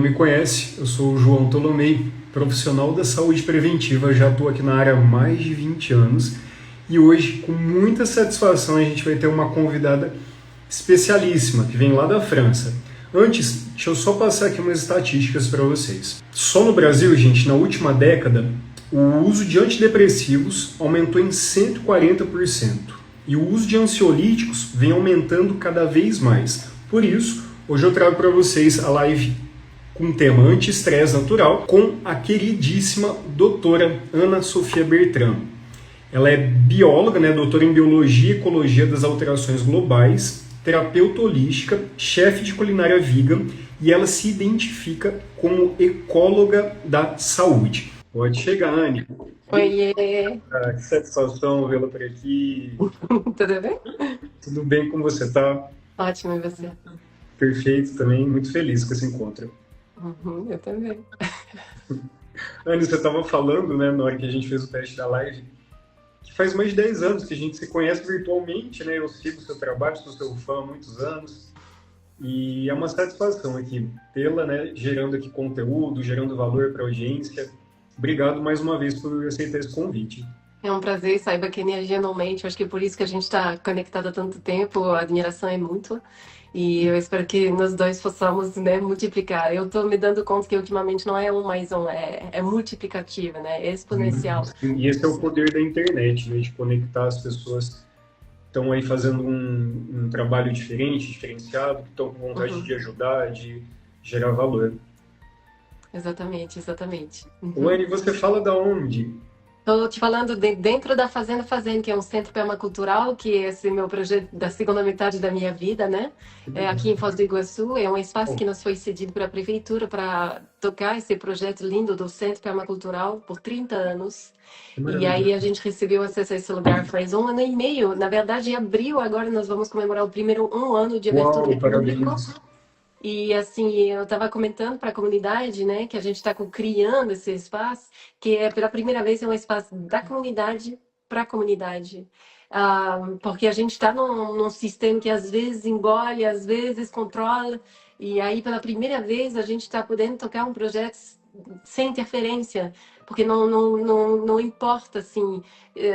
me conhece, eu sou o João Tolomei, profissional da saúde preventiva, já estou aqui na área há mais de 20 anos e hoje, com muita satisfação, a gente vai ter uma convidada especialíssima que vem lá da França. Antes, deixa eu só passar aqui umas estatísticas para vocês. Só no Brasil, gente, na última década, o uso de antidepressivos aumentou em 140% e o uso de ansiolíticos vem aumentando cada vez mais. Por isso, hoje eu trago para vocês a live com o tema anti-estresse natural com a queridíssima doutora Ana Sofia Bertrand. Ela é bióloga, doutora em biologia e ecologia das alterações globais, terapeuta holística, chefe de culinária vegan e ela se identifica como ecóloga da saúde. Pode chegar, Anne. Oiê, Que satisfação vê-la por aqui. tudo bem? Tudo bem com você, tá? Ótimo, e você? Perfeito também, muito feliz com esse encontro. Eu também. Anne, você estava falando, na hora que a gente fez o teste da live, que faz mais de 10 anos que a gente se conhece virtualmente, Eu sigo o seu trabalho, sou seu fã há muitos anos. E é uma satisfação aqui tê-la, gerando aqui conteúdo, gerando valor para a audiência. Obrigado mais uma vez por aceitar esse convite. É um prazer, saiba que energia não mente. Eu acho que é por isso que a gente está conectado há tanto tempo, a admiração é mútua. E eu espero que nós dois possamos, multiplicar. Eu estou me dando conta que ultimamente não é um mais um, é multiplicativo, é exponencial. E esse é o poder da internet, de conectar as pessoas que estão aí fazendo um trabalho diferente, diferenciado, que estão com vontade de ajudar, de gerar valor. Exatamente, exatamente. Anne, você fala da onde? Estou te falando dentro da Fazenda Fazenda, que é um centro permacultural, que é esse meu projeto da segunda metade da minha vida, É aqui em Foz do Iguaçu. É um espaço que nos foi cedido pela prefeitura para tocar esse projeto lindo do centro permacultural por 30 anos. E aí a gente recebeu acesso a esse lugar faz 1 ano e meio. Na verdade, em abril agora nós vamos comemorar o primeiro 1 ano de abertura ao público. E assim, eu estava comentando para a comunidade, que a gente está criando esse espaço, que é pela primeira vez é um espaço da comunidade para a comunidade. Porque a gente está num sistema que às vezes engole, às vezes controla, e aí pela primeira vez a gente está podendo tocar um projeto sem interferência, porque não importa, assim,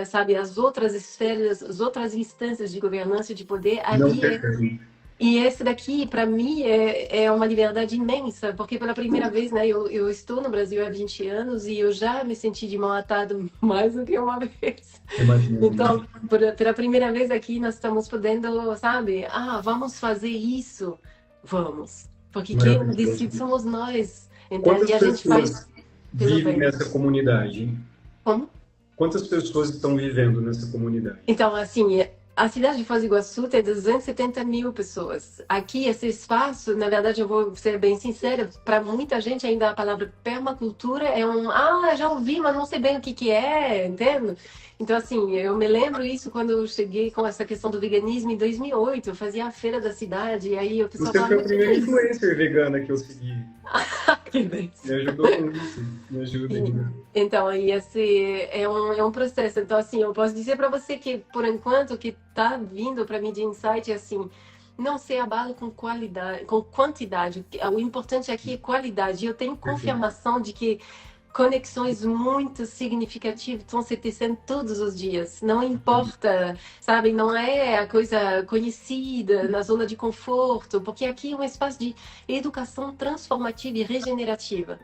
sabe, as outras esferas, as outras instâncias de governança, de poder, ali e esse daqui, para mim, é uma liberdade imensa, porque pela primeira vez, eu estou no Brasil há 20 anos e eu já me senti de mão atada mais do que uma vez. Então, pela primeira vez aqui, nós estamos podendo, sabe, vamos fazer isso, vamos. Porque quem decide somos nós. Então, Quantas e a gente pessoas faz vivem nessa comunidade? Como? Quantas pessoas estão vivendo nessa comunidade? Então, assim, a cidade de Foz do Iguaçu tem 270 mil pessoas. Aqui, esse espaço, na verdade, eu vou ser bem sincera, para muita gente ainda a palavra permacultura é já ouvi, mas não sei bem o que é, entende? Então, assim, eu me lembro isso quando eu cheguei com essa questão do veganismo em 2008. Eu fazia a feira da cidade e aí o pessoal Você falava... foi a primeira influencer vegana que eu segui. Que bem. Me ajudou muito, me ajuda ainda. Então, e esse é um processo. Então, assim, eu posso dizer para você que, por enquanto, o que está vindo para mim de insight é assim, não se abala com qualidade, com quantidade. O importante aqui é qualidade. E eu tenho confirmação de que conexões muito significativas estão se tecendo todos os dias. Não importa, sabe? Não é a coisa conhecida na zona de conforto, porque aqui é um espaço de educação transformativa e regenerativa.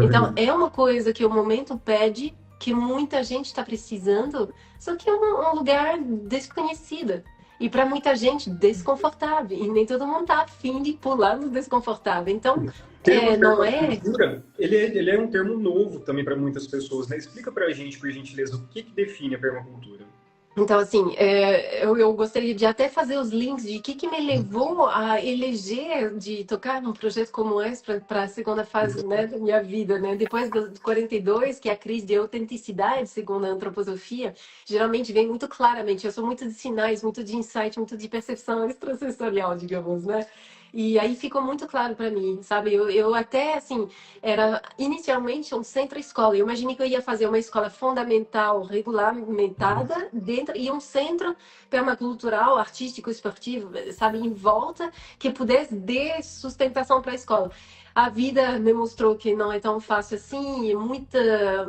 Então, é uma coisa que o momento pede, que muita gente está precisando, só que é um lugar desconhecido. E para muita gente, desconfortável. E nem todo mundo está afim de pular no desconfortável. Então, não é... Ele é um termo novo também para muitas pessoas, Explica para a gente, por gentileza, o que define a permacultura. Então, assim, eu gostaria de até fazer os links de que me levou a eleger de tocar num projeto como esse para a segunda fase, da minha vida, Depois do 42, que é a crise de autenticidade, segundo a antroposofia, geralmente vem muito claramente. Eu sou muito de sinais, muito de insight, muito de percepção extrasensorial, digamos, E aí ficou muito claro para mim, sabe? Eu até, assim, era inicialmente um centro-escola. Eu imaginei que eu ia fazer uma escola fundamental, regulamentada, dentro, e um centro permacultural, artístico, esportivo, sabe? Em volta, que pudesse dar sustentação para a escola. a vida me mostrou que não é tão fácil assim, e muita,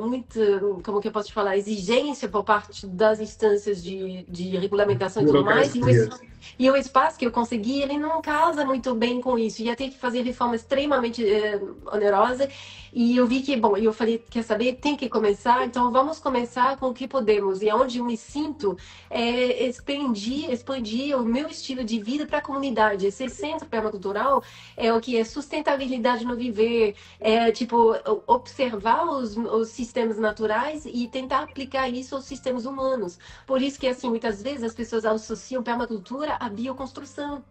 como que eu posso te falar, exigência por parte das instâncias de regulamentação e tudo mais, Burocracia. e o espaço que eu consegui, ele não casa muito bem com isso, ia ter que fazer reforma extremamente onerosa, e eu vi que, bom, eu falei, quer saber, tem que começar, então vamos começar com o que podemos, e onde eu me sinto, expandir o meu estilo de vida para a comunidade, esse centro permacultural, é o que é sustentabilidade no viver, é tipo observar os sistemas naturais e tentar aplicar isso aos sistemas humanos. Por isso que assim muitas vezes as pessoas associam permacultura à bioconstrução,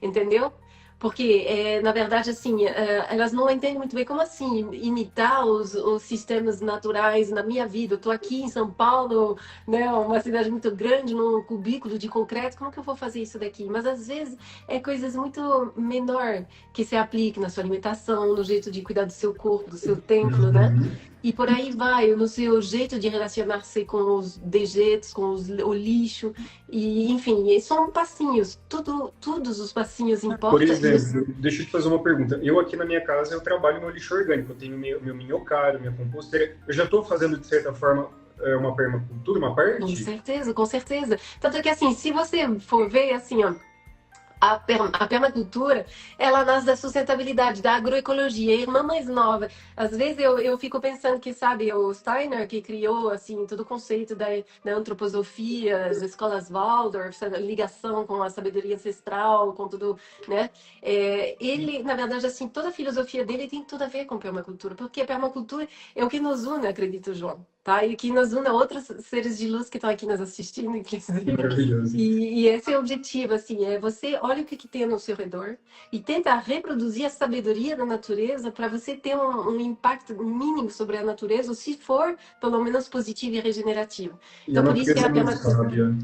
entendeu? Porque, na verdade, assim, elas não entendem muito bem como assim imitar os sistemas naturais na minha vida. Eu estou aqui em São Paulo, né, uma cidade muito grande, num cubículo de concreto, como que eu vou fazer isso daqui? Mas, às vezes, é coisas muito menor que se aplique na sua alimentação, no jeito de cuidar do seu corpo, do seu templo, né? Uhum. E por aí vai, no seu jeito de relacionar-se com os dejetos, com o lixo, e enfim, são passinhos, todos os passinhos Por importam. exemplo, deixa eu te fazer uma pergunta. Eu aqui na minha casa, eu trabalho no lixo orgânico. Eu tenho meu minhocário, minha composteira. Eu já estou fazendo, de certa forma, uma permacultura, uma Com parte? certeza, com certeza. Tanto que assim, se você for ver assim, ó, a permacultura, ela nasce da sustentabilidade, da agroecologia. A irmã mais nova, às vezes eu fico pensando que, sabe, o Steiner, que criou, assim, todo o conceito da antroposofia, as escolas Waldorf, essa ligação com a sabedoria ancestral, com tudo, né? Ele, na verdade, assim, toda a filosofia dele tem tudo a ver com permacultura, porque a permacultura é o que nos une, acredito, João. Tá? E que nos une a outros seres de luz que estão aqui nos assistindo, inclusive. Maravilhoso. E esse é o objetivo, assim, é você olha o que tem no seu redor e tenta reproduzir a sabedoria da natureza para você ter um impacto mínimo sobre a natureza, ou se for, pelo menos positivo e regenerativo. E a Então, por isso que natureza é é a muito permacultura. sábia.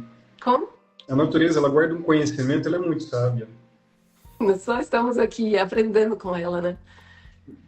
Como? A natureza, ela guarda um conhecimento, ela é muito sábia. Nós só estamos aqui aprendendo com ela, né?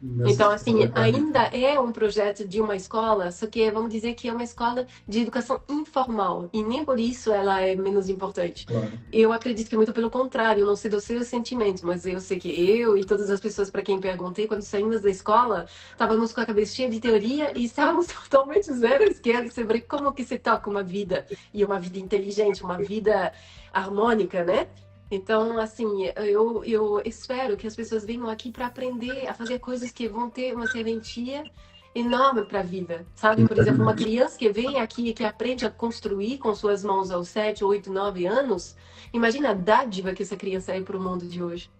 Nessa Então, assim, história, tá ainda rica. é um projeto de uma escola, só que vamos dizer que é uma escola de educação informal, e nem por isso ela é menos importante. Claro. Eu acredito que é muito pelo contrário, eu não sei dos seus sentimentos, mas eu sei que eu e todas as pessoas para quem perguntei, quando saímos da escola, estávamos com a cabeça cheia de teoria e estávamos totalmente zero à esquerda sobre como que se toca uma vida, e uma vida inteligente, uma vida harmônica, né? Então, assim, eu espero que as pessoas venham aqui para aprender a fazer coisas que vão ter uma serventia enorme para a vida, sabe? Por exemplo, uma criança que vem aqui e que aprende a construir com suas mãos aos 7, 8, 9 anos, imagina a dádiva que essa criança é para o mundo de hoje,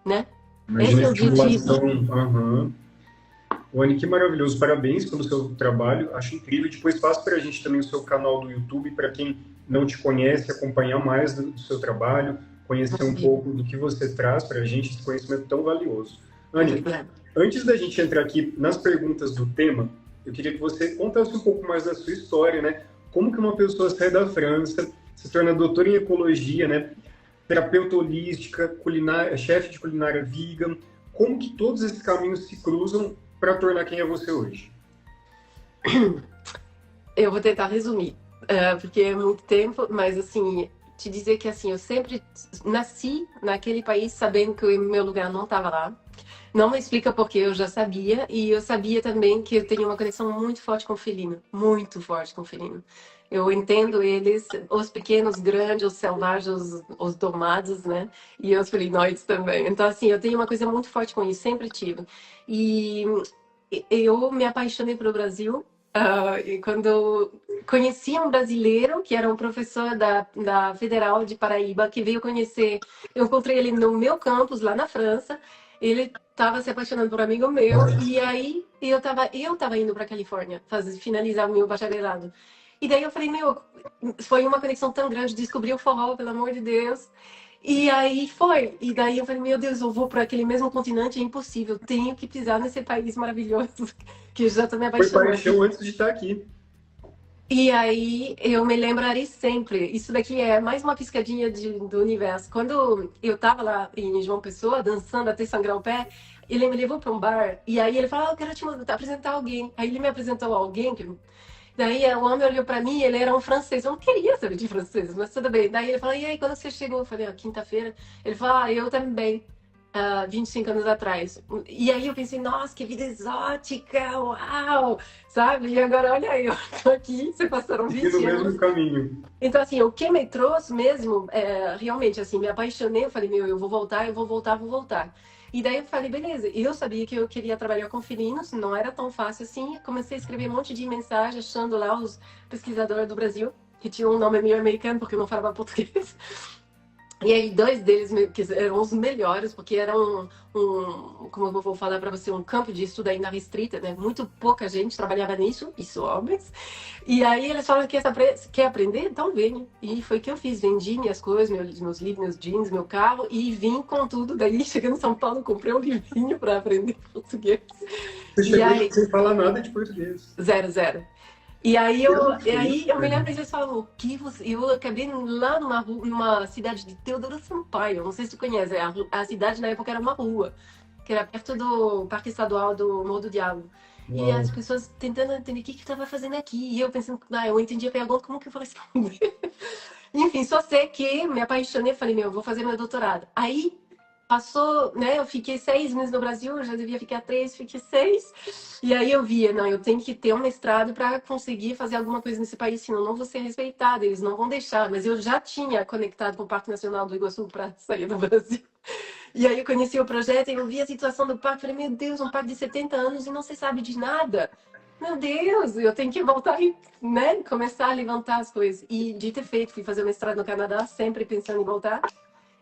né? Imagina Esse a é o objetivo. estimulação. Aham. Rony, que maravilhoso. Parabéns pelo seu trabalho. Acho incrível. Depois passa para a gente também o seu canal do YouTube, para quem não te conhece, acompanhar mais do seu trabalho, conhecer um Maravilha. pouco do que você traz para a gente, esse conhecimento tão valioso. Anne, Obrigada. antes da gente entrar aqui nas perguntas do tema, eu queria que você contasse um pouco mais da sua história, né? Como que uma pessoa sai da França, se torna doutora em ecologia, né? Terapeuta holística, culinária, chefe de culinária vegan, como que todos esses caminhos se cruzam para tornar quem é você hoje? Eu vou tentar resumir, porque é muito tempo, mas assim, te dizer que assim, eu sempre nasci naquele país sabendo que o meu lugar não estava lá. Não me explica porque eu já sabia, e eu sabia também que eu tenho uma conexão muito forte com o felino, muito forte com o felino. Eu entendo eles, os pequenos, grandes, os selvagens, os domados, né? E os felinoides também. Então, assim, eu tenho uma coisa muito forte com isso, sempre tive. E eu me apaixonei pelo Brasil. E quando eu conheci um brasileiro, que era um professor da Federal de Paraíba, que veio conhecer, eu encontrei ele no meu campus, lá na França. Ele estava se apaixonando por um amigo meu, e aí eu tava indo para Califórnia finalizar o meu bacharelado. E daí eu falei, meu, foi uma conexão tão grande, descobri o forró, pelo amor de Deus. E aí foi. E daí eu falei, meu Deus, eu vou para aquele mesmo continente, é impossível. Tenho que pisar nesse país maravilhoso, que eu já tô me Foi apaixonando. paixão antes de estar aqui. E aí eu me lembrarei sempre. Isso daqui é mais uma piscadinha do universo. Quando eu tava lá em João Pessoa, dançando até sangrar o pé, ele me levou para um bar. E aí ele falou, eu quero te apresentar alguém. Aí ele me apresentou alguém que daí o homem olhou pra mim, ele era um francês. Eu não queria saber de francês, mas tudo bem. Daí ele falou, e aí, quando você chegou? Eu falei, quinta-feira. Ele falou, eu também. há 25 anos atrás. E aí eu pensei, nossa, que vida exótica, uau, sabe? E agora, olha, eu tô aqui, se passaram Seguindo o 20 mesmo anos. caminho. Então, assim, o que me trouxe mesmo, realmente, assim, me apaixonei, eu falei, meu, eu vou voltar, eu vou voltar, vou voltar. E daí eu falei, beleza, eu sabia que eu queria trabalhar com felinos, não era tão fácil assim, comecei a escrever um monte de mensagem, achando lá os pesquisadores do Brasil, que tinham um nome meio americano, porque eu não falava português. E aí, dois deles que eram os melhores, porque era como eu vou falar para você, um campo de estudo ainda restrita, né? Muito pouca gente trabalhava nisso, isso homens. E aí eles falaram que quer aprender? Então vem. E foi o que eu fiz, vendi minhas coisas, meus livros, meus jeans, meu carro, e vim com tudo. Daí, chegando em São Paulo, comprei um livrinho para aprender português. Você E chegou aí, sem falar nada de português. zero, zero. E aí eu me Perfeito. lembro que eles falam, eu acabei lá numa cidade de Teodoro Sampaio, não sei se tu conhece, a cidade na época era uma rua, que era perto do Parque Estadual do Morro do Diabo. E Uau. as pessoas tentando entender o que eu estava fazendo aqui, e eu pensando, eu entendi a pergunta, como que eu vou responder? Enfim, só sei que me apaixonei, falei, meu, eu vou fazer meu doutorado. Aí passou, né? Eu fiquei 6 meses no Brasil, eu já devia ficar 3, fiquei 6. E aí eu via, não, eu tenho que ter um mestrado para conseguir fazer alguma coisa nesse país, senão eu não vou ser respeitada, eles não vão deixar. Mas eu já tinha conectado com o Parque Nacional do Iguaçu para sair do Brasil. E aí eu conheci o projeto e eu vi a situação do parque, falei, meu Deus, um parque de 70 anos e não se sabe de nada. Meu Deus, eu tenho que voltar e, né, começar a levantar as coisas. E de ter feito, fui fazer o mestrado no Canadá, sempre pensando em voltar.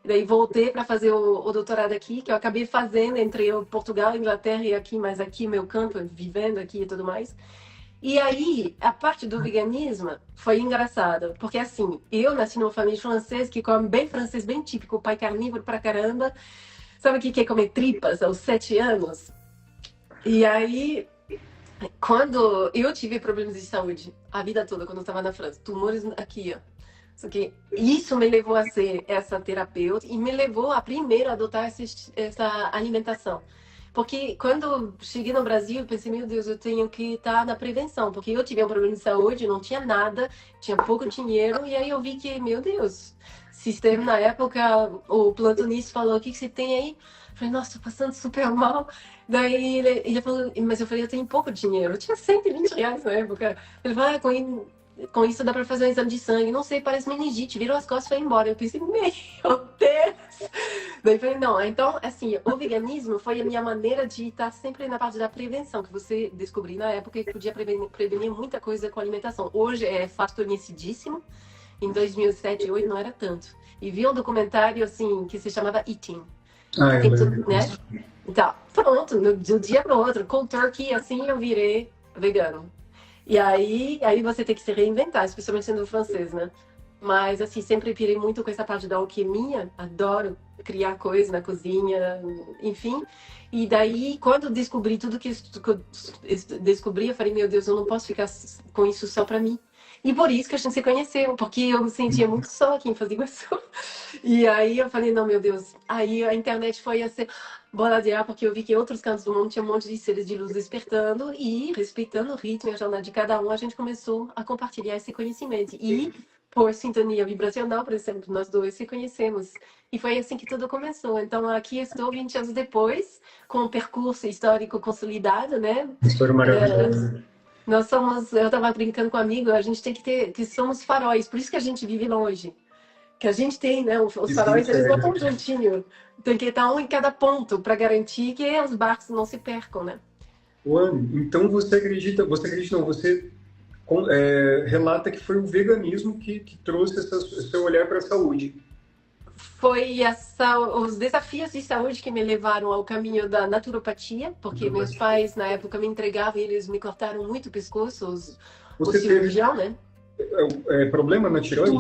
E daí voltei para fazer o doutorado aqui, que eu acabei fazendo entre Portugal, Inglaterra e aqui, mas aqui meu campo, vivendo aqui e tudo mais. E aí, a parte do veganismo foi engraçada, porque assim, eu nasci numa família francesa que come bem francês, bem típico, pai carnívoro pra caramba. Sabe o que é comer tripas aos 7 anos? E aí, quando eu tive problemas de saúde, a vida toda, quando eu estava na França, tumores aqui, ó. Só que isso me levou a ser essa terapeuta e me levou a primeiro adotar essa alimentação. Porque quando eu cheguei no Brasil, eu pensei, meu Deus, eu tenho que estar na prevenção. Porque eu tive um problema de saúde, não tinha nada, tinha pouco dinheiro. E aí eu vi que, meu Deus, sistema na época, o plantonista falou, o que você tem aí? Eu falei, nossa, tô passando super mal. Daí ele falou, mas eu falei, eu tenho pouco dinheiro. Eu tinha R$ 120 na época. Ele falou, com isso dá para fazer um exame de sangue. Não sei, parece meningite. Virou as costas e foi embora. Eu pensei, meu Deus. Daí eu falei, não. Então, assim, o veganismo foi a minha maneira de estar sempre na parte da prevenção, que você descobriu na época que podia prevenir muita coisa com a alimentação. Hoje é fato conhecidíssimo. Em 2007 e 2008 não era tanto. E vi um documentário, assim, que se chamava Eating. Ah, Que eu tem tudo, lembro né? disso. Então, pronto, do dia para o outro, cold turkey, assim eu virei vegano. E aí você tem que se reinventar, especialmente sendo francês, né? Mas, assim, sempre pirei muito com essa parte da alquimia. Adoro criar coisas na cozinha, enfim. E daí, quando descobri tudo que eu descobri, eu falei, meu Deus, eu não posso ficar com isso só pra mim. E por isso que a gente se conheceu, porque eu me sentia muito só aqui em Foz do Iguaçu. E aí eu falei, não, meu Deus. Aí a internet foi assim, boladear, porque eu vi que em outros cantos do mundo tinha um monte de seres de luz despertando e respeitando o ritmo e a jornada de cada um, a gente começou a compartilhar esse conhecimento. E por sintonia vibracional, por exemplo, nós dois se conhecemos. E foi assim que tudo começou. Então aqui estou 20 anos depois, com um percurso histórico consolidado, né? História maravilhosa. Nós somos, eu estava brincando com um amigo, a gente tem que ter, que somos faróis, por isso que a gente vive longe. Que a gente tem, né? Os Isso faróis, eles não é. estão juntinho. Tem que estar um em cada ponto para garantir que os barcos não se percam, né? Juan, então você acredita não, você relata que foi o veganismo que trouxe seu olhar para a saúde. Foi os desafios de saúde que me levaram ao caminho da naturopatia, porque meus pais, na época, me entregavam e eles me cortaram muito o pescoço, o Você teve cirurgião, né? problema na tireoide?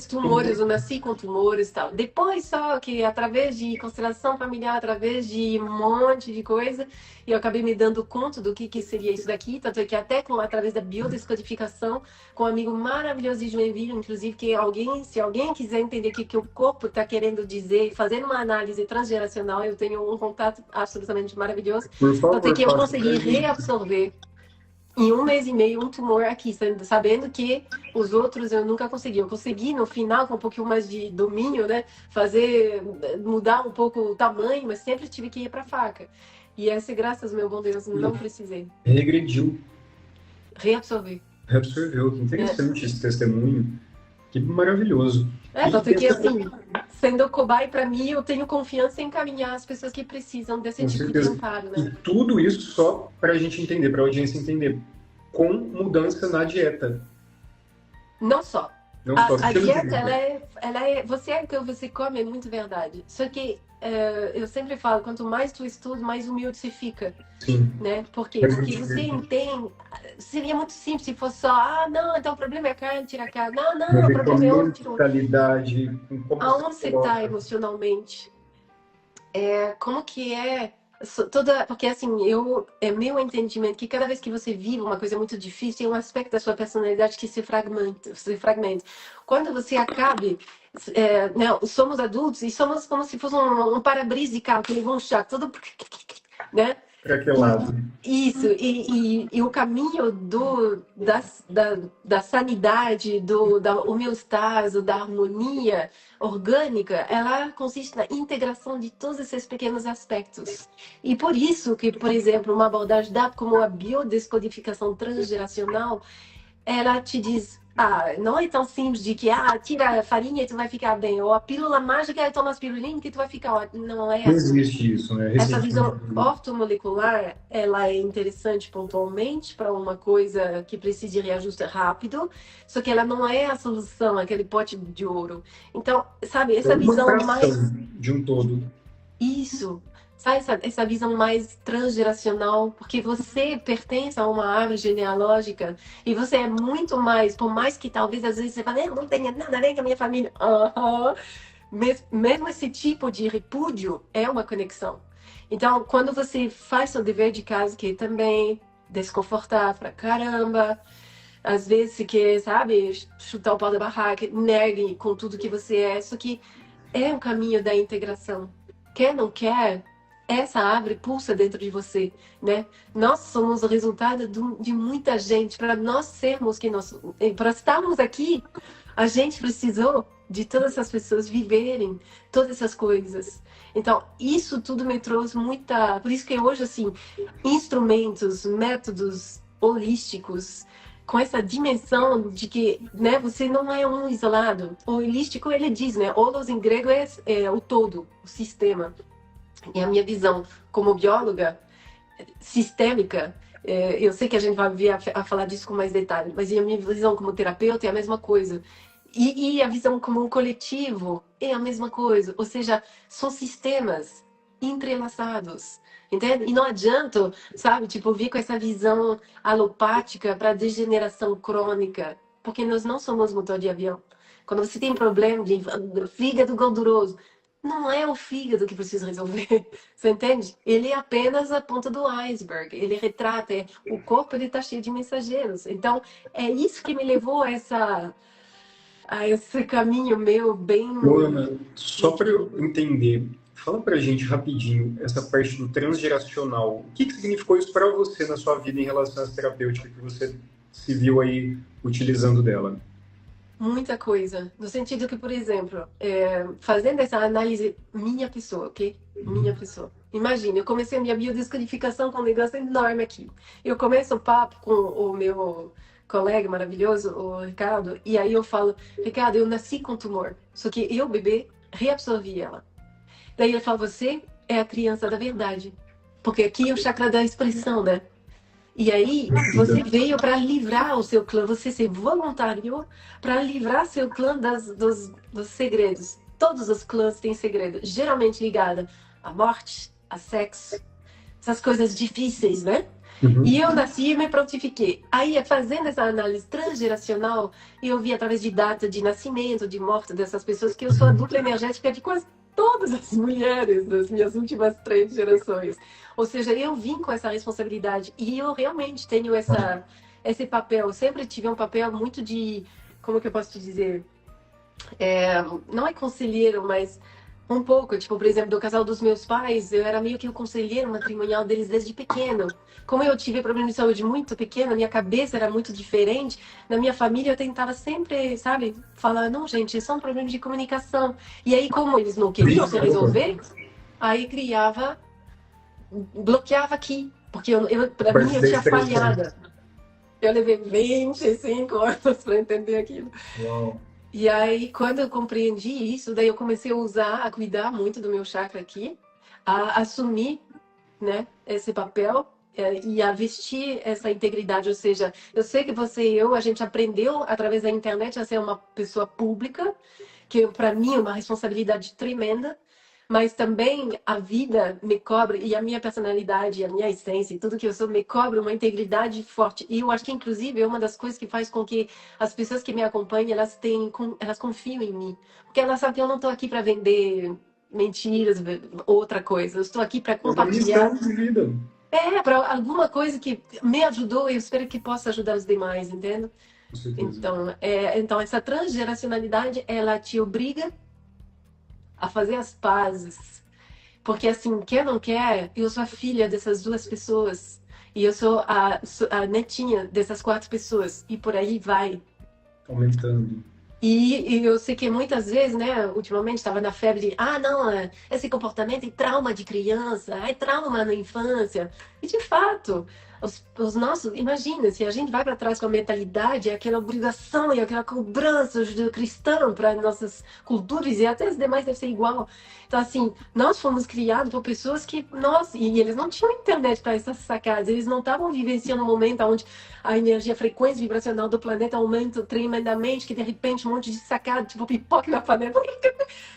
Tumores, eu nasci com tumores e tal. Depois só que através de constelação familiar, através de um monte de coisa, eu acabei me dando conta do que seria isso daqui, tanto é que até através da biodescodificação, com um amigo maravilhoso de Joinville, inclusive, que se alguém quiser entender o que o corpo está querendo dizer, fazendo uma análise transgeracional, eu tenho um contato absolutamente maravilhoso. Por Tanto é favor, que eu faça pra consegui gente. reabsorver em 1 mês e meio, um tumor aqui, sabendo que os outros eu nunca consegui. Eu consegui, no final, com um pouquinho mais de domínio, né? Mudar um pouco o tamanho, mas sempre tive que ir para faca. E essa, graças ao meu bom Deus, não precisei. Regrediu, Reabsorver. reabsorveu. Que interessante esse testemunho. Que maravilhoso. Tanto que, assim, sendo cobaia para mim, eu tenho confiança em encaminhar as pessoas que precisam desse Com tipo certeza. de amparo, E né? tudo isso só para a gente entender, para a audiência entender, com mudança na dieta. Não só. Não só A estilo de dieta, vida. você é o que você come, é muito verdade. Só que eu sempre falo, quanto mais tu estuda, mais humilde você fica, Sim. né? Por quê? Mas Porque muito você bem. entende, seria muito simples se fosse só, não, então o problema é a carne, tira a carne. Não, Tem a o ver com a problema é outro, tira o outro. mentalidade, com como você Aonde você está coloca. emocionalmente? Como que é porque assim, é meu entendimento que cada vez que você vive uma coisa muito difícil, tem um aspecto da sua personalidade que se fragmenta. Quando você acabe, né, somos adultos e somos como se fosse um para-brisa de carro que levou um choque, todo, né? Para aquele lado. Isso, e o caminho da sanidade, da homeostase, da harmonia orgânica, ela consiste na integração de todos esses pequenos aspectos. E por isso que, por exemplo, uma abordagem dada como a biodescodificação transgeracional, ela te diz, não é tão simples de que, tira a farinha e tu vai ficar bem, ou a pílula mágica, toma as pirulinhas que tu vai ficar ótimo. Não é Não assim. existe isso, né? Essa visão Recentemente. ortomolecular, ela é interessante pontualmente para uma coisa que precisa de reajuste rápido, só que ela não é a solução, aquele pote de ouro. Então, sabe, É essa uma visão fração mais... de um todo. Isso, sabe, essa visão mais transgeracional, porque você pertence a uma árvore genealógica e você é muito mais, por mais que talvez às vezes você fale, eu não tenha nada a ver com a minha família. Mesmo esse tipo de repúdio é uma conexão. Então, quando você faz seu dever de casa, que também desconfortável pra caramba, às vezes você quer, sabe, chutar o pau da barraca, negue com tudo que você é, isso que é o caminho da integração. Quer não quer, essa árvore pulsa dentro de você, né? Nós somos o resultado de muita gente. Para nós sermos quem nós... Para estarmos aqui, a gente precisou de todas essas pessoas viverem todas essas coisas. Então, isso tudo me trouxe muita... Por isso que hoje, assim, instrumentos, métodos holísticos, com essa dimensão de que, né, você não é um isolado. O holístico, ele diz, né, holos em grego é o todo, o sistema. E a minha visão como bióloga sistêmica, eu sei que a gente vai vir a falar disso com mais detalhe, mas a minha visão como terapeuta é a mesma coisa. E a visão como um coletivo é a mesma coisa. Ou seja, são sistemas entrelaçados. Entende? E não adianta, sabe, tipo, vir com essa visão alopática para degeneração crônica, porque nós não somos motor de avião. Quando você tem problema de fígado gorduroso, não é o fígado que precisa resolver, você entende? Ele é apenas a ponta do iceberg, ele retrata, o corpo ele está cheio de mensageiros. Então, é isso que me levou a esse caminho meu bem... Ana, só para eu entender, fala pra gente rapidinho essa parte do transgeracional. O que significou isso para você na sua vida em relação à terapêutica que você se viu aí utilizando dela? Muita coisa. No sentido que, por exemplo, fazendo essa análise minha pessoa, ok? Minha pessoa. Imagina, eu comecei a minha biodescodificação com um negócio enorme aqui. Eu começo o papo com o meu colega maravilhoso, o Ricardo, e aí eu falo, Ricardo, eu nasci com tumor, só que eu, bebê, reabsorvi ela. Daí ele fala, você é a criança da verdade. Porque aqui é o chakra da expressão, né? E aí, você veio para livrar o seu clã, você se voluntariou para livrar seu clã dos segredos. Todos os clãs têm segredo, geralmente ligado à morte, a sexo, essas coisas difíceis, né? Uhum. E eu nasci e me prontifiquei. Aí, fazendo essa análise transgeracional, eu vi através de data de nascimento, de morte dessas pessoas, que eu sou a dupla energética de quase todas as mulheres das minhas últimas 3 gerações. Ou seja, eu vim com essa responsabilidade e eu realmente tenho esse papel. Eu sempre tive um papel muito de, como que eu posso te dizer? Não é conselheiro, mas Um pouco, tipo, por exemplo, do casal dos meus pais, eu era meio que o conselheiro matrimonial deles desde pequeno. Como eu tive problema de saúde muito pequeno, minha cabeça era muito diferente. Na minha família, eu tentava sempre, sabe, falar: não, gente, isso é um problema de comunicação. E aí, como eles não queriam se resolver, aí criava, bloqueava aqui. Porque pra mim, Parte eu da tinha expressão. falhado. Eu levei 25 anos para entender aquilo. Uau. E aí, quando eu compreendi isso, daí eu comecei a usar, a cuidar muito do meu chakra aqui, a assumir, né, esse papel e a vestir essa integridade. Ou seja, eu sei que você e eu, a gente aprendeu através da internet a ser uma pessoa pública, que para mim é uma responsabilidade tremenda, mas também a vida me cobra, e a minha personalidade, a minha essência, e tudo que eu sou me cobra uma integridade forte. E eu acho que, inclusive, é uma das coisas que faz com que as pessoas que me acompanham, elas confiam em mim. Porque elas sabem que eu não estou aqui para vender mentiras, outra coisa. Eu estou aqui para É uma compartilhar. missão de vida. Para alguma coisa que me ajudou, eu espero que possa ajudar os demais, entende? Com certeza. Então essa transgeracionalidade, ela te obriga a fazer as pazes. Porque assim, quer ou não quer, eu sou a filha dessas duas pessoas. E eu sou a netinha dessas quatro pessoas. E por aí vai. Aumentando. E eu sei que muitas vezes, né, ultimamente estava na febre de, não, esse comportamento é trauma de criança, é trauma na infância. E de fato, os nossos, imagina, se a gente vai para trás com a mentalidade, aquela obrigação e aquela cobrança do cristão para nossas culturas e até os demais deve ser igual. Então, assim, nós fomos criados por pessoas que, nossa, e eles não tinham internet para essas sacadas, eles não estavam vivenciando um momento onde a energia, a frequência vibracional do planeta aumenta tremendamente, que de repente um monte de sacada, tipo pipoca na panela.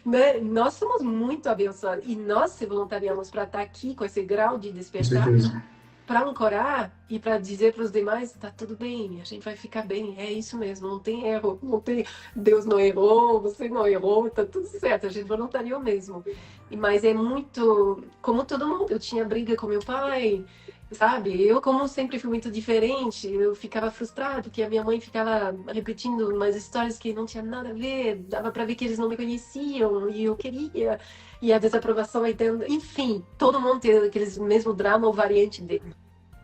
Né? Nós somos muito abençoados e nós se voluntariamos para estar aqui com esse grau de Com despertar, certeza. para ancorar e para dizer para os demais: tá tudo bem, a gente vai ficar bem, é isso mesmo, não tem erro, não tem, Deus não errou, você não errou, tá tudo certo, a gente voluntariou mesmo. Mas é muito, como todo mundo, eu tinha briga com meu pai, sabe? Eu, como sempre fui muito diferente, eu ficava frustrada porque a minha mãe ficava repetindo umas histórias que não tinha nada a ver, dava para ver que eles não me conheciam e eu queria. E a desaprovação aí tendo, enfim, todo mundo tem aqueles mesmo drama ou variante dele.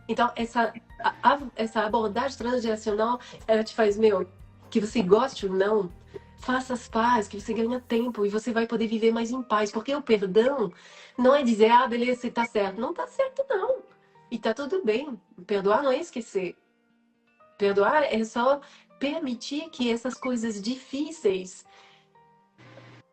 Então, essa abordagem transgeracional, ela te faz, que você goste ou não, faça as pazes, que você ganha tempo e você vai poder viver mais em paz. Porque o perdão não é dizer, beleza, você tá certo. Não tá certo, não. E tá tudo bem. Perdoar não é esquecer. Perdoar é só permitir que essas coisas difíceis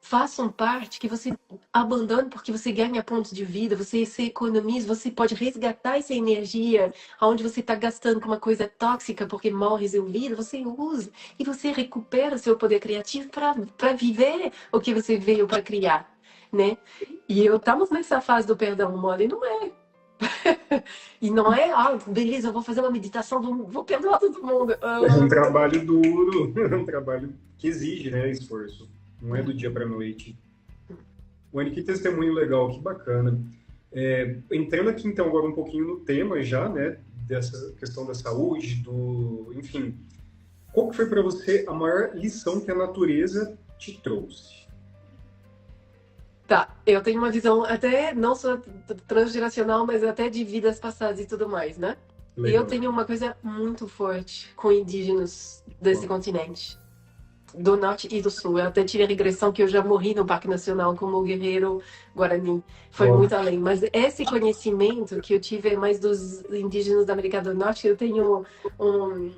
façam parte, que você abandone porque você ganha pontos de vida, você se economiza, você pode resgatar essa energia onde você está gastando com uma coisa tóxica porque mal resolvida, você usa e você recupera seu poder criativo para viver o que você veio para criar, né? E estamos nessa fase do perdão mole, não é? E não é, beleza, eu vou fazer uma meditação, vou perdoar todo mundo. É um trabalho duro, é um trabalho que exige, né, esforço. Não é do dia para a noite. Wani, que testemunho legal, que bacana. Entrando aqui então agora um pouquinho no tema já, né, dessa questão da saúde, enfim, qual que foi para você a maior lição que a natureza te trouxe? Tá, eu tenho uma visão até não só transgeracional, mas até de vidas passadas e tudo mais, né? E eu Legal. tenho uma coisa muito forte com indígenas desse continente, do norte e do sul. Eu até tive a regressão que eu já morri no Parque Nacional como guerreiro Guarani. Foi muito além. Mas esse conhecimento que eu tive é mais dos indígenas da América do Norte. Eu tenho um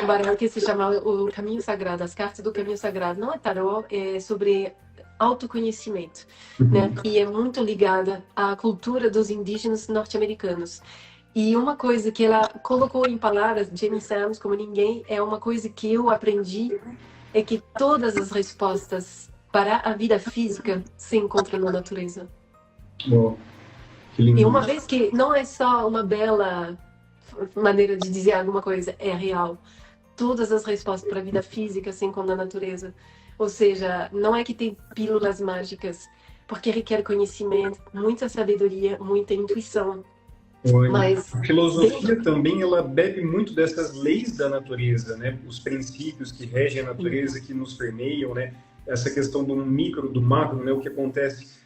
baralho que se chama o Caminho Sagrado, as cartas do Caminho Sagrado. Não é tarô, é sobre autoconhecimento, né? E é muito ligada à cultura dos indígenas norte-americanos. E uma coisa que ela colocou em palavras, Jamie Sams, como ninguém, é uma coisa que eu aprendi, é que todas as respostas para a vida física se encontram na natureza. Oh, que lindo. E uma vez que não é só uma bela maneira de dizer alguma coisa, é real. Todas as respostas para a vida física se encontram na natureza. Ou seja, não é que tem pílulas mágicas, porque requer conhecimento, muita sabedoria, muita intuição. Mas a filosofia também, ela bebe muito dessas leis da natureza, né? Os princípios que regem a natureza, que nos permeiam, né? essa questão do micro, do macro, né? O que acontece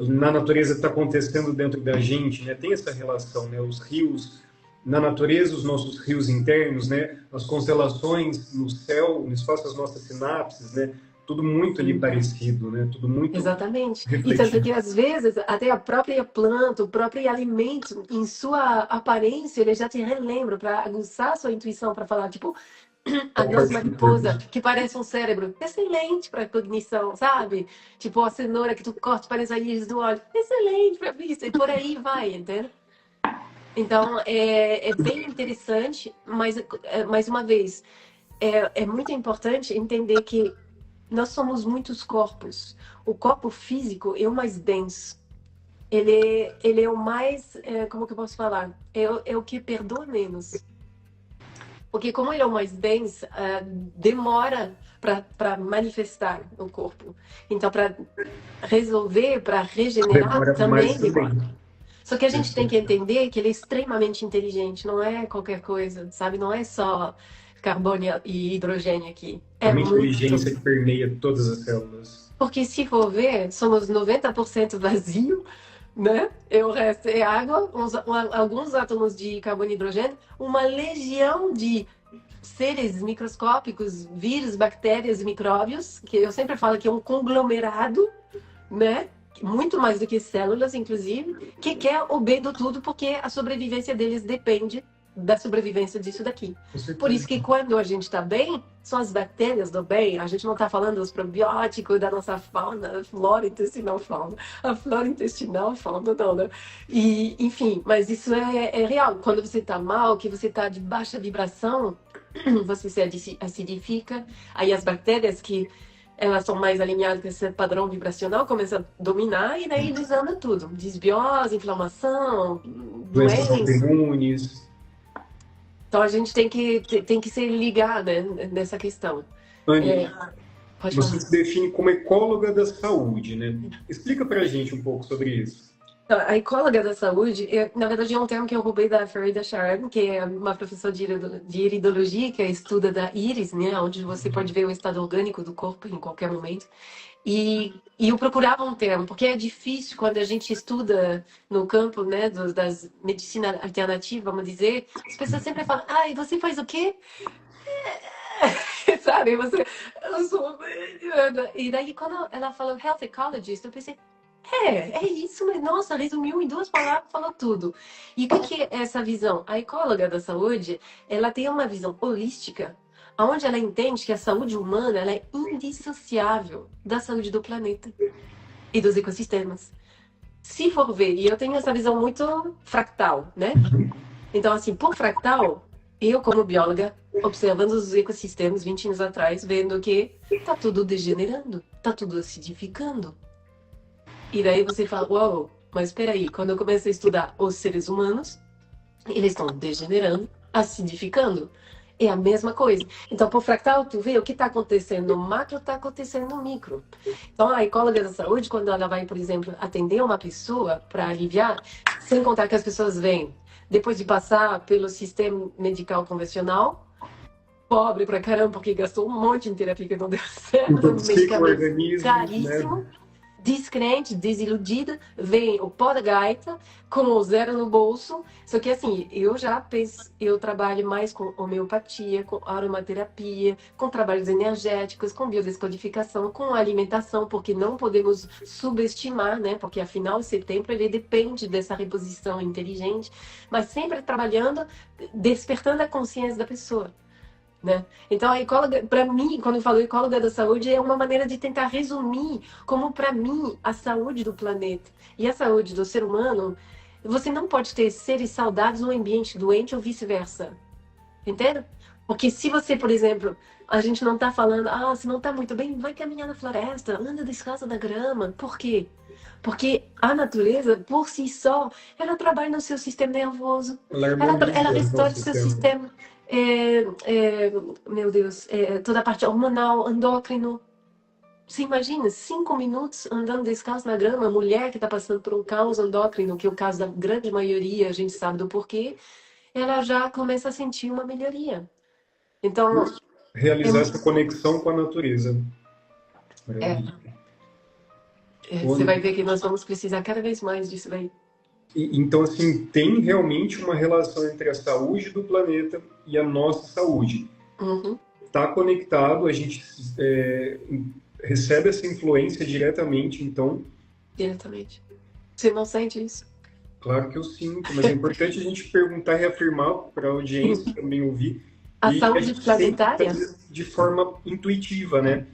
na natureza está acontecendo dentro da gente, né? Tem essa relação, né? Os rios na natureza, os nossos rios internos, né? As constelações no céu, no espaço das nossas sinapses, né? Tudo muito ali Sim. parecido, né? Tudo muito Exatamente. E tanto refletido. que, às vezes, até a própria planta, o próprio alimento, em sua aparência, ele já te relembra para aguçar a sua intuição, para falar, tipo, a noz mariposa, que parece um cérebro, excelente para cognição, sabe? Tipo, a cenoura que tu corta, parece a íris do olho, excelente para vista, e por aí vai, entende? Então, é bem interessante, mas, mais uma vez, é muito importante entender que nós somos muitos corpos. O corpo físico é o mais denso. Ele é o mais, como que eu posso falar? É o que perdoa menos. Porque como ele é o mais denso, demora para manifestar o corpo. Então, para resolver, para regenerar, Demora mais também também. demora. Só que a gente tem que entender que ele é extremamente inteligente, não é qualquer coisa, sabe? Não é só carbono e hidrogênio aqui. É É uma muito. inteligência que permeia todas as células. Porque se for ver, somos 90% vazio, né? E o resto é água, alguns átomos de carbono e hidrogênio, uma legião de seres microscópicos, vírus, bactérias, micróbios, que eu sempre falo que é um conglomerado, né? Muito mais do que células, inclusive, que quer o bem do tudo, porque a sobrevivência deles depende da sobrevivência disso daqui. Com Por isso certeza. que quando a gente está bem, são as bactérias do bem. A gente não está falando dos probióticos da nossa fauna, flora intestinal, fauna. A flora intestinal, fauna, não, né? E, enfim, mas isso é real. Quando você está mal, que você está de baixa vibração, você se acidifica. Aí as bactérias que elas são mais alinhadas com esse padrão vibracional, começam a dominar e daí desanda tudo. Desbiose, inflamação, Doenças doença. autoimunes. Então a gente tem que se ligar, né, nessa questão. Anne, É, pode você falar. se define como ecóloga da saúde, né? Explica pra gente um pouco sobre isso. Então, a ecóloga da saúde, na verdade, é um termo que eu roubei da Farida Sharp, que é uma professora de iridologia, que estuda da íris, né, onde você pode ver o estado orgânico do corpo em qualquer momento. E eu procurava um termo, porque é difícil quando a gente estuda no campo, né, das medicina alternativa, vamos dizer, as pessoas sempre falam, ah, e você faz o quê? Sabe, você... Eu sou mediana. E daí, quando ela falou health ecologist, eu pensei, é isso, mas nossa, resumiu em 2 palavras, falou tudo. E o que que é essa visão? A ecóloga da saúde, ela tem uma visão holística, onde ela entende que a saúde humana ela é indissociável da saúde do planeta e dos ecossistemas. Se for ver, e eu tenho essa visão muito fractal, né? Então, assim, por fractal, eu, como bióloga, observando os ecossistemas 20 anos atrás, vendo que tá tudo degenerando, tá tudo acidificando. E daí você fala, uau, mas espera aí, quando eu comecei a estudar os seres humanos, eles estão degenerando, acidificando. É a mesma coisa. Então, por fractal, tu vê o que está acontecendo no macro, está acontecendo no micro. Então, a ecóloga da saúde, quando ela vai, por exemplo, atender uma pessoa para aliviar, sem contar que as pessoas vêm depois de passar pelo sistema medical convencional, pobre pra caramba, porque gastou um monte em terapia que não deu certo, Intoxica o medicamentos organismo, né? caríssimos, descrente, desiludida, vem o pó da gaita com o zero no bolso. Só que assim, eu já penso, eu trabalho mais com homeopatia, com aromaterapia, com trabalhos energéticos, com biodescodificação, com alimentação, porque não podemos subestimar, né? Porque afinal, o setembro ele depende dessa reposição inteligente, mas sempre trabalhando, despertando a consciência da pessoa. Né? Então, a ecóloga, para mim, quando eu falo ecóloga da saúde, é uma maneira de tentar resumir como, para mim, a saúde do planeta e a saúde do ser humano, você não pode ter seres saudáveis num ambiente doente ou vice-versa. Entende? Porque se você, por exemplo, a gente não está falando, ah, se não está muito bem, vai caminhar na floresta, anda descalça na grama. Por quê? Porque a natureza, por si só, ela trabalha no seu sistema nervoso, Ela ela harmoniza o restaura nosso o seu sistema. sistema, é, é, meu Deus, toda a parte hormonal, endócrino. Você imagina 5 minutos andando descalço na grama, mulher que está passando por um caos endócrino, que é o caso da grande maioria, a gente sabe do porquê, ela já começa a sentir uma melhoria. Então, Isso. Realizar essa é conexão com a natureza. É, Maravilha. você vai ver que nós vamos precisar cada vez mais disso daí. Então, assim, tem realmente uma relação entre a saúde do planeta e a nossa saúde. Uhum, Está conectado, a gente recebe essa influência diretamente, então, diretamente. Você não sente isso? claro que eu sinto, mas é importante a gente perguntar e reafirmar para a audiência também ouvir, A e a saúde gente sempre planetária? faz de forma intuitiva, né?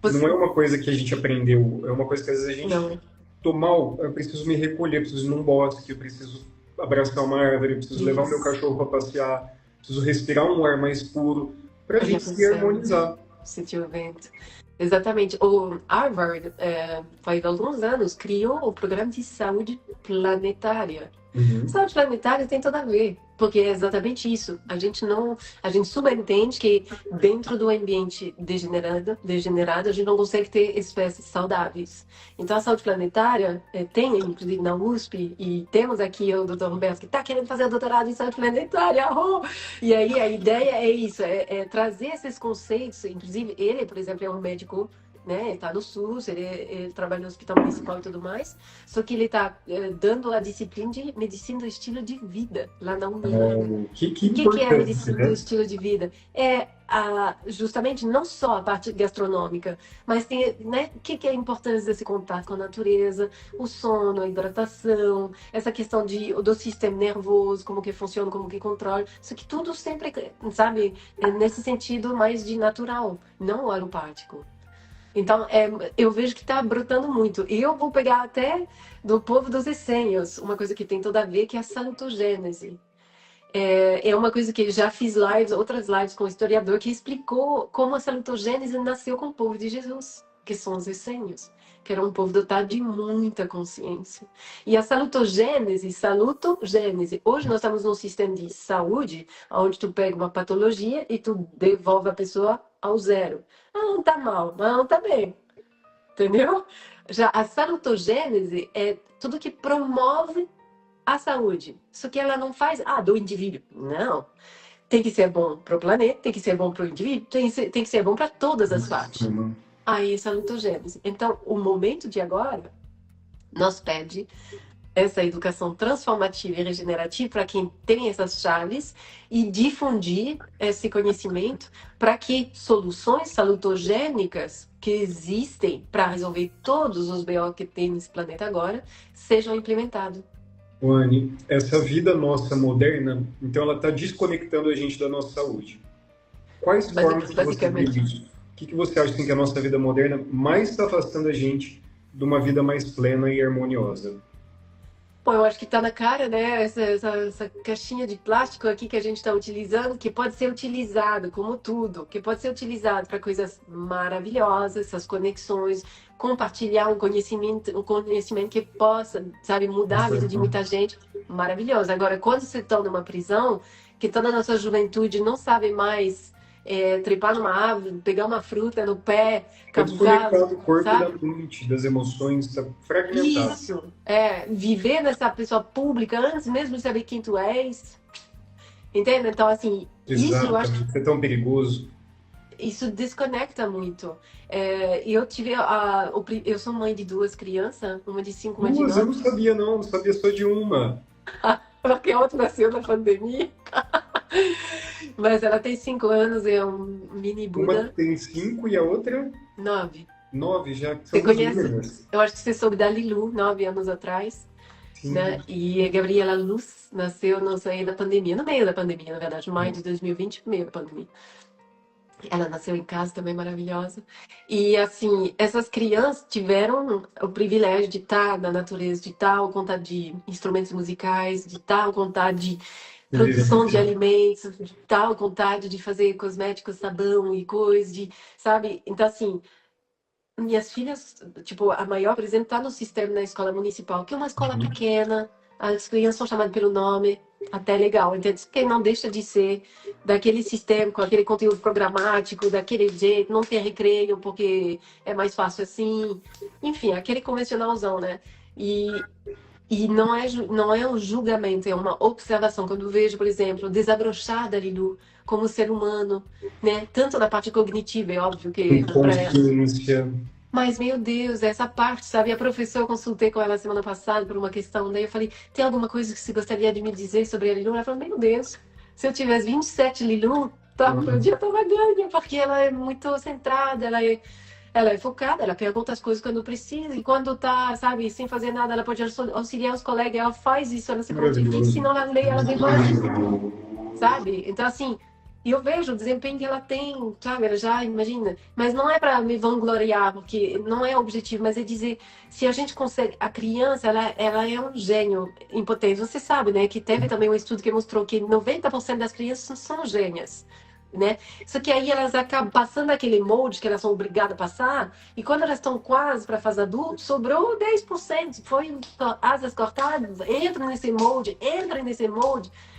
Não Você... é uma coisa que a gente aprendeu, é uma coisa que às vezes a gente Não, tô mal, eu preciso me recolher, eu preciso ir num bosque, eu preciso abraçar uma árvore, eu preciso levar o meu isso. cachorro para passear, preciso respirar um ar mais puro, para a Olhar gente para o se céu, harmonizar. sentir o vento. Exatamente. O Harvard, faz alguns anos, criou o programa de saúde planetária. Uhum. Saúde planetária tem tudo a ver, porque é exatamente isso. A gente subentende que dentro do ambiente degenerado, a gente não consegue ter espécies saudáveis. Então, a saúde planetária tem, inclusive na USP, e temos aqui o Dr. Humberto, que está querendo fazer o doutorado em saúde planetária. Oh! E aí, a ideia é isso, é trazer esses conceitos. Inclusive, ele, por exemplo, é um médico, né? Ele está no SUS, ele trabalha no hospital municipal e tudo mais. Só que ele está dando a disciplina de medicina do estilo de vida lá na Uninter. Que O que é a importante, medicina do né? estilo de vida? Justamente não só a parte gastronômica, mas tem, né, o que é a importância desse contato com a natureza, o sono, a hidratação, essa questão do sistema nervoso, como que funciona, como que controla. Isso que tudo sempre, sabe, nesse sentido mais de natural, não alopático. Então, eu vejo que está brotando muito. E eu vou pegar até do povo dos essênios, uma coisa que tem tudo a ver, que é a salutogênese. É uma coisa que já fiz outras lives com o historiador, que explicou como a salutogênese nasceu com o povo de Jesus, que são os essênios, que era um povo dotado de muita consciência. E a salutogênese, hoje nós estamos num sistema de saúde, onde tu pega uma patologia e tu devolve a pessoa ao zero. Ah, não tá mal, não tá bem. Entendeu? Já a salutogênese é tudo que promove a saúde. Só que ela não faz, do indivíduo. Não. Tem que ser bom para o planeta, tem que ser bom para o indivíduo, tem que ser bom para todas as partes. Aí, salutogênese. Então, o momento de agora nos pede essa educação transformativa e regenerativa para quem tem essas chaves e difundir esse conhecimento para que soluções salutogênicas que existem para resolver todos os BO que tem nesse planeta agora sejam implementados. Anne, essa vida nossa moderna, então ela está desconectando a gente da nossa saúde. Quais formas que você vê isso? O que você acha que a nossa vida moderna mais está afastando a gente de uma vida mais plena e harmoniosa? Bom, eu acho que está na cara, né? Essa caixinha de plástico aqui que a gente está utilizando, que pode ser utilizado, como tudo, que pode ser utilizado para coisas maravilhosas, essas conexões, compartilhar um conhecimento que possa, sabe, mudar a vida de muita gente, maravilhoso. Agora, quando você está numa prisão, que toda a nossa juventude não sabe mais trepar numa árvore, pegar uma fruta no pé, Está desconectado do corpo sabe? e da mente, das emoções, está fragmentado. Isso, viver nessa pessoa pública antes mesmo de saber quem tu és, entende? Então, assim, Exato, isso eu acho que isso é tão perigoso. isso desconecta muito. Eu sou mãe de 2 crianças, uma de 5, uma de 9. Eu não sabia não sabia só de uma. Porque a outra nasceu na pandemia. Mas ela tem 5 anos, é um mini Buda. Uma tem 5 e a outra 9. 9 já. Você conhece? Eu acho que você soube da Lilu, 9 anos atrás. Né? E a Gabriela Luz nasceu no meio da pandemia, no meio da pandemia, na verdade, maio de 2020, meio da pandemia. Ela nasceu em casa também, maravilhosa. E, assim, essas crianças tiveram o privilégio de estar na natureza, de estar ao contato de instrumentos musicais, de estar ao contato de produção de alimentos, de estar ao contato de fazer cosméticos, sabão e coisas, sabe? Então, assim, minhas filhas, tipo, a maior, por exemplo, está no sistema na escola municipal, que é uma escola pequena, as crianças são chamadas pelo nome, até legal, entende? Que não deixa de ser daquele sistema, com aquele conteúdo programático, daquele jeito, não tem recreio, porque é mais fácil assim. Enfim, aquele convencionalzão, né? E não é um julgamento, é uma observação. Quando eu vejo, por exemplo, desabrochar da Lilu como ser humano, né? Tanto na parte cognitiva, é óbvio que... consciência. Mas, meu Deus, essa parte, sabe? A professora, eu consultei com ela semana passada por uma questão, daí eu falei, tem alguma coisa que você gostaria de me dizer sobre a Lilu? Ela falou, meu Deus, se eu tivesse 27 Lilu, tá, meu dia tava ganho, porque ela é muito centrada, ela é focada, ela pergunta as coisas quando precisa, e quando tá, sabe, sem fazer nada, ela pode auxiliar os colegas, ela faz isso, ela se prontifica, Maravilhoso. senão ela lê, ela demora, sabe? Então, assim, e eu vejo o desempenho que ela tem, sabe? Ela já imagina. Mas não é para me vangloriar, porque não é o objetivo, mas é dizer, se a gente consegue. A criança, ela é um gênio em potência. Você sabe, né? Que teve também um estudo que mostrou que 90% das crianças são gênias. Né? Só que aí elas acabam passando aquele molde que elas são obrigadas a passar, e quando elas estão quase para fase adulto, sobrou 10%. Foi asas cortadas, entra nesse molde,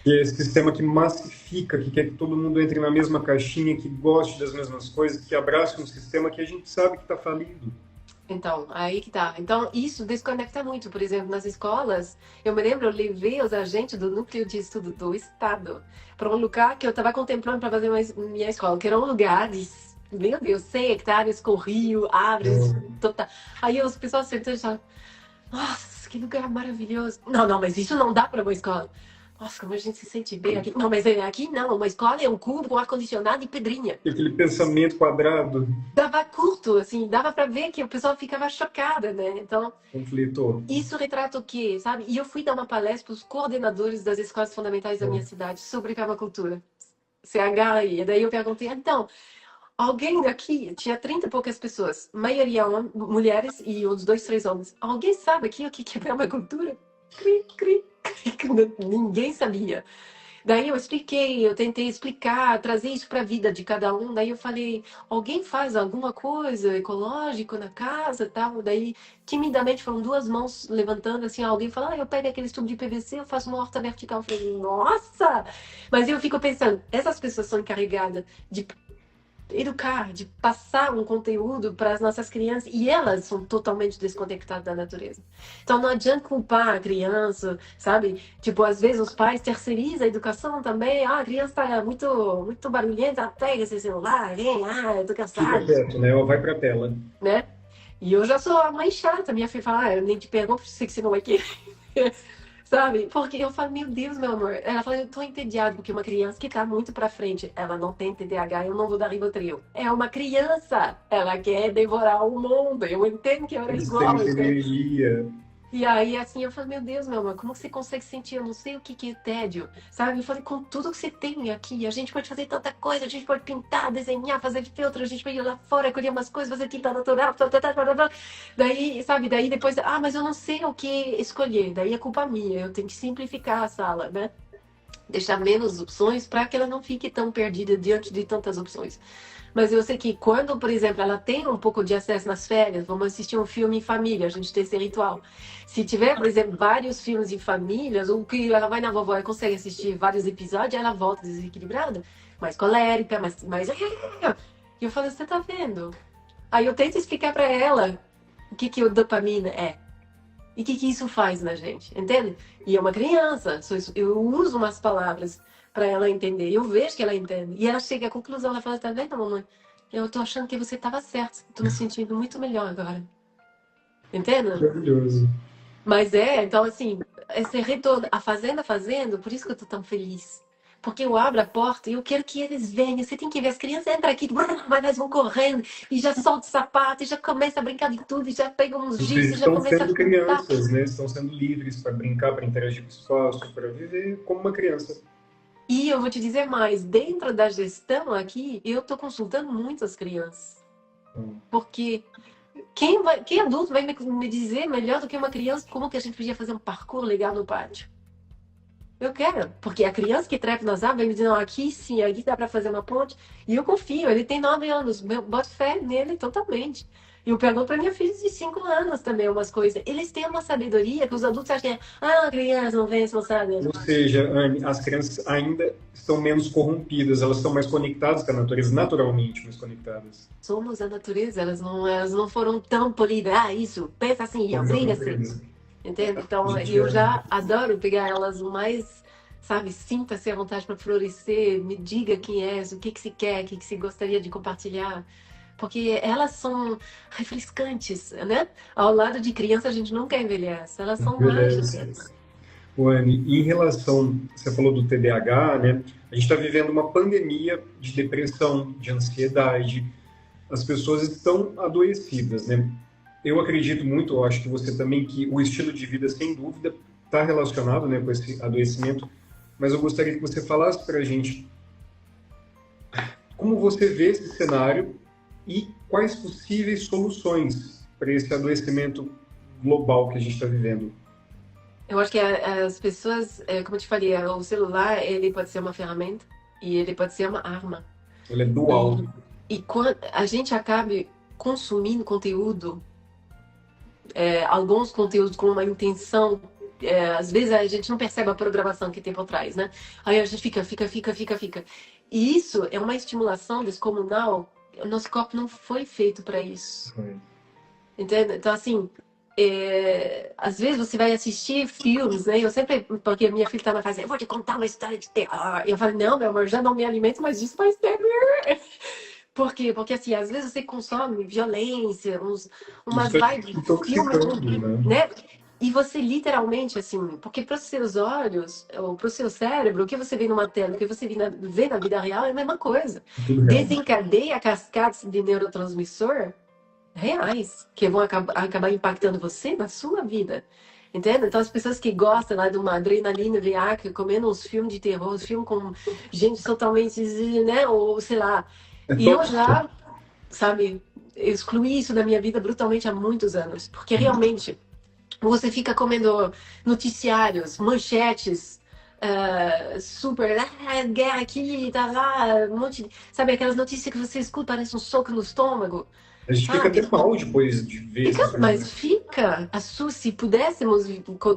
Que é esse sistema que massifica, que quer que todo mundo entre na mesma caixinha, que goste das mesmas coisas, que abrace um sistema que a gente sabe que está falido. então, aí que tá. Então, isso desconecta muito. Por exemplo, nas escolas, eu me lembro, eu levei os agentes do núcleo de estudo do Estado para um lugar que eu estava contemplando para fazer minha escola, que era um lugar de, meu Deus, 100 hectares com rio, árvores, total. Aí os pessoal sentaram e falaram, nossa, que lugar maravilhoso. Não, não, mas isso não dá para uma escola. Nossa, como a gente se sente bem aqui. Não, mas aqui não, uma escola é um cubo com ar-condicionado e pedrinha. E aquele pensamento quadrado, Dava curto, assim, dava para ver que o pessoal ficava chocada, né? Então, conflito. isso retrata o quê, sabe? E eu fui dar uma palestra para os coordenadores das escolas fundamentais da minha cidade sobre permacultura, CHI. E daí eu perguntei, então, alguém daqui, tinha 30 e poucas pessoas, maioria mulheres e uns 2, 3 homens. Alguém sabe aqui o que é permacultura? Cri, cri, cri. Ninguém sabia. Daí eu expliquei, eu tentei explicar, trazer isso para a vida de cada um. Daí eu falei, alguém faz alguma coisa ecológico na casa, tal? Daí timidamente foram 2 mãos levantando assim, alguém falou, eu pego aquele tubo de PVC, eu faço uma horta vertical. Eu falei, nossa! Mas eu fico pensando, essas pessoas são encarregadas de educar, de passar um conteúdo para as nossas crianças, e elas são totalmente desconectadas da natureza. Então não adianta culpar a criança, sabe? Tipo, às vezes os pais terceirizam a educação também. Ah, a criança está muito barulhenta, pega esse celular, vem, eu tô Fica cansada, quieto, né? Ou vai pra tela. né? E eu já sou a mãe chata, minha filha fala, eu nem te pergunto, sei que você não vai querer. Sabe? Porque eu falo, meu Deus, meu amor. Ela fala, eu tô entediada, porque uma criança que tá muito pra frente, ela não tem TDAH, eu não vou dar Rivotril. É uma criança, ela quer devorar o mundo. Eu entendo que ela é igual. Sem energia. E aí, assim, eu falei, meu Deus, meu amor, como você consegue sentir? Eu não sei o que é tédio, sabe? Eu falei, com tudo que você tem aqui, a gente pode fazer tanta coisa, a gente pode pintar, desenhar, fazer de filtro, a gente pode ir lá fora, colher umas coisas, fazer tinta natural, daí, sabe, daí depois, mas eu não sei o que escolher, daí é culpa minha, eu tenho que simplificar a sala, né? Deixar menos opções para que ela não fique tão perdida diante de tantas opções. Mas eu sei que quando, por exemplo, ela tem um pouco de acesso nas férias, vamos assistir um filme em família, a gente tem esse ritual. Se tiver, por exemplo, vários filmes em famílias, ou que ela vai na vovó e consegue assistir vários episódios, ela volta desequilibrada, mais colérica, mais... E eu falo, você tá vendo? Aí eu tento explicar para ela o que o dopamina é. E o que isso faz na gente, entende? E é uma criança, eu uso umas palavras para ela entender, eu vejo que ela entende. E ela chega à conclusão, ela fala, tá vendo, mamãe? Eu tô achando que você tava certo, tô me sentindo muito melhor agora. Entende? Maravilhoso. Mas então assim, esse retorno, a fazendo, por isso que eu tô tão feliz. Porque eu abro a porta e eu quero que eles venham. Você tem que ver, as crianças entram aqui, mas elas vão correndo, e já soltam o sapato, e já começa a brincar de tudo, e já pegam uns giz, Vocês e já estão começa a sendo pintar. crianças, né? Estão sendo livres para brincar, para interagir com o espaço, para viver como uma criança. E eu vou te dizer mais, dentro da gestão aqui, eu estou consultando muitas crianças. Porque quem adulto vai me dizer melhor do que uma criança como que a gente podia fazer um parkour legal no pátio? Eu quero, porque a criança que trepa nas árvores vai me dizer, não, aqui sim, aqui dá para fazer uma ponte. E eu confio, ele tem 9 anos, eu boto fé nele totalmente. E eu pergunto para minha filha de 5 anos também umas coisas. Eles têm uma sabedoria que os adultos acham que a criança não vem, não sabe. Ou seja, Anne, as crianças ainda estão menos corrompidas, elas estão mais conectadas com a natureza, naturalmente mais conectadas. Somos a natureza, elas não foram tão polidas. Isso, pensa assim, obriga assim. Entende? Então, eu já adoro pegar elas o mais, sabe, sinta-se à vontade para florescer, me diga quem é, o que se quer, o que se gostaria de compartilhar. porque elas são refrescantes, né? Ao lado de criança a gente nunca envelhece, elas são Beleza. mágicas. O Anne, em relação, você falou do TDAH, né? A gente está vivendo uma pandemia de depressão, de ansiedade. As pessoas estão adoecidas, né? Eu acredito muito, eu acho que você também, que o estilo de vida, sem dúvida, está relacionado, né, com esse adoecimento. Mas eu gostaria que você falasse para a gente como você vê esse cenário e quais possíveis soluções para esse adoecimento global que a gente está vivendo. Eu acho que as pessoas, como eu te falei, o celular, ele pode ser uma ferramenta e ele pode ser uma arma. Ele é dual. E, e quando a gente acaba consumindo conteúdo, alguns conteúdos com uma intenção, às vezes a gente não percebe a programação que tem por trás, né? Aí a gente fica. E isso é uma estimulação descomunal. O nosso corpo não foi feito para isso. Entende? Então, assim, às vezes você vai assistir filmes, né? Eu sempre, porque minha filha tá na fase, eu vou te contar uma história de terror. E eu falo, não, meu amor, já não me alimento, mas isso faz terror. Por quê? Porque, assim, às vezes você consome violência, umas Isso é vibes de filme, intoxicando, né? né? E você literalmente, assim, porque para os seus olhos, ou para o seu cérebro, o que você vê numa tela, o que você vê na vida real é a mesma coisa. Tudo real. Desencadeia cascatas de neurotransmissor reais que vão acabar impactando você na sua vida. Entende? Então, as pessoas que gostam lá de uma adrenalina veaca, comendo uns filmes de terror, uns filmes com gente totalmente, né? Ou sei lá. É E eu tóxico. já, sabe, excluí isso da minha vida brutalmente há muitos anos. Porque realmente você fica comendo noticiários, manchetes. Super, guerra aqui, tá lá, um monte de, sabe, aquelas notícias que você escuta, parece um soco no estômago, A gente fica até sabe? mal depois de ver Fica, esses mas filmes. fica. Se pudéssemos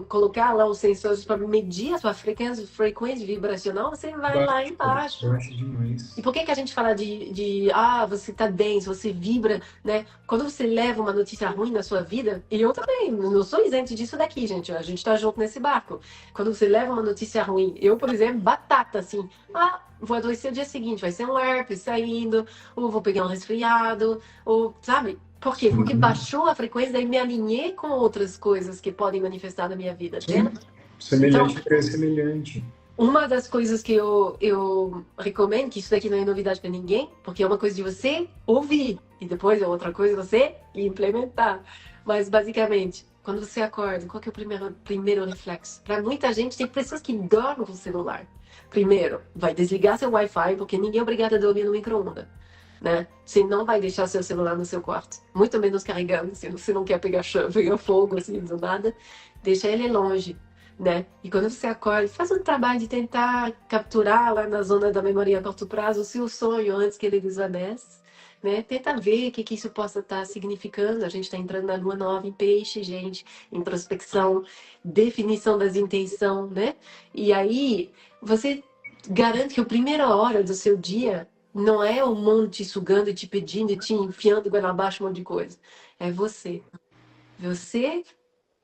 colocar lá os sensores para medir a sua frequência vibracional, você vai lá Bate, embaixo. bate demais. E por que que a gente fala de você tá denso, você vibra, né? Quando você leva uma notícia ruim na sua vida, e eu também, não sou isento disso daqui, gente, a gente tá junto nesse barco. Quando você leva uma notícia ruim, eu, por exemplo, batata, assim, vou adoecer o dia seguinte, vai ser um herpes saindo, ou vou pegar um resfriado, ou, sabe? Por quê? Porque Uhum. baixou a frequência, daí me alinhei com outras coisas que podem manifestar na minha vida, Sim, entende? Então, semelhante é semelhante. uma das coisas que eu recomendo, que isso daqui não é novidade para ninguém, porque é uma coisa de você ouvir, e depois é outra coisa você implementar. Mas, basicamente, quando você acorda, qual que é o primeiro reflexo? Para muita gente, tem pessoas que dormem com o celular. Primeiro, vai desligar seu Wi-Fi, porque ninguém é obrigado a dormir no micro-ondas, né? Você não vai deixar seu celular no seu quarto, muito menos carregando, se você não quer pegar fogo, assim, do nada, deixa ele longe, né? E quando você acorda, faz um trabalho de tentar capturar lá na zona da memória a curto prazo o seu sonho antes que ele desvaneça, né? Tenta ver o que isso possa estar significando. A gente está entrando na lua nova em peixe, gente, introspecção, definição das intenções, né? E aí você garante que a primeira hora do seu dia não é o mundo te sugando e te pedindo e te enfiando goela abaixo um monte de coisa. É você. Você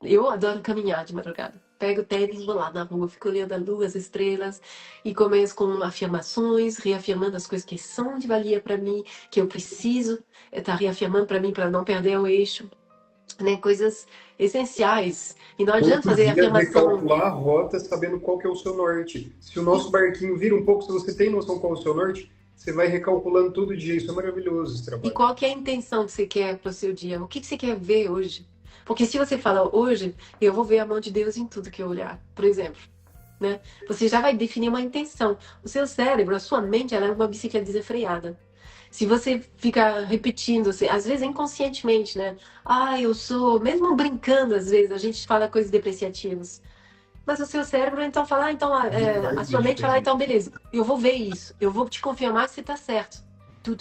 eu adoro caminhar de madrugada. Pego o tênis, vou lá na rua, fico olhando a lua, as estrelas e começo com afirmações, reafirmando as coisas que são de valia para mim, que eu preciso estar reafirmando para mim para não perder o eixo, né? Coisas essenciais. E não adianta Todo fazer dia afirmação. recalcular a rota sabendo qual que é o seu norte. Se o nosso barquinho vira um pouco, se você tem noção qual é o seu norte, você vai recalculando todo dia. Isso é maravilhoso, esse E trabalho. qual que é a intenção que você quer para o seu dia? O que você quer ver hoje? Porque se você fala hoje, eu vou ver a mão de Deus em tudo que eu olhar, por exemplo, né? Você já vai definir uma intenção. O seu cérebro, a sua mente, ela é uma bicicleta desenfreada. Se você fica repetindo, assim, às vezes inconscientemente, né? Eu sou, mesmo brincando, às vezes, a gente fala coisas depreciativas. Mas o seu cérebro, então, fala, a Demais de sua mente fala, diferente. então, beleza, eu vou ver isso, eu vou te confirmar que você tá certo. Tu.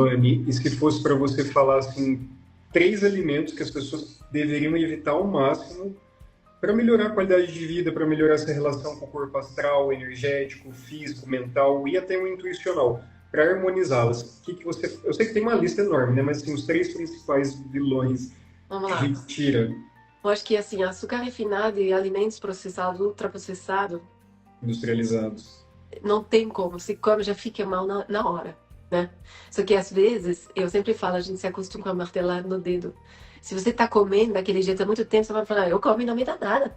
Anne, e se fosse para você falar assim, três alimentos que as pessoas deveriam evitar ao máximo para melhorar a qualidade de vida, para melhorar essa relação com o corpo astral, energético, físico, mental e até o intuicional, para harmonizá-las. O que que você? Eu sei que tem uma lista enorme, né? Mas assim, os três principais vilões Vamos que a lá. gente tira Eu acho que, assim, açúcar refinado e alimentos processados, ultraprocessados, industrializados. não tem como. Se come, já fica mal na hora. né? Só que às vezes, eu sempre falo, a gente se acostuma a martelar no dedo. Se você tá comendo daquele jeito há muito tempo, você vai falar, eu como e não me dá nada.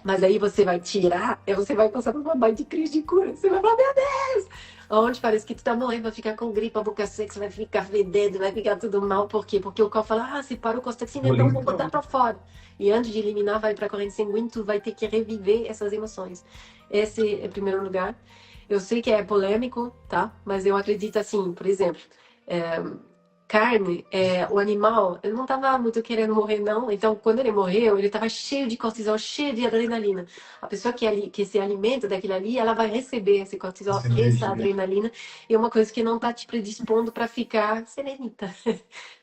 Mas aí você vai tirar, e você vai passar por uma baita crise de cura. Você vai falar, meu Deus! Onde parece que tu tá morrendo, vai ficar com gripe, a boca seca, você vai ficar fedendo, vai ficar tudo mal. Por quê? Porque o corpo fala, se parou com a toxina, então vou botar pra fora. E antes de eliminar, vai pra corrente sanguínea, tu vai ter que reviver essas emoções. Esse é o primeiro lugar. Eu sei que é polêmico, tá? Mas eu acredito assim, por exemplo, carne, o animal, ele não estava muito querendo morrer, não. Então, quando ele morreu, ele estava cheio de cortisol, cheio de adrenalina. A pessoa que se alimenta daquilo ali, ela vai receber esse cortisol, essa adrenalina, e é uma coisa que não está te predispondo para ficar serenita.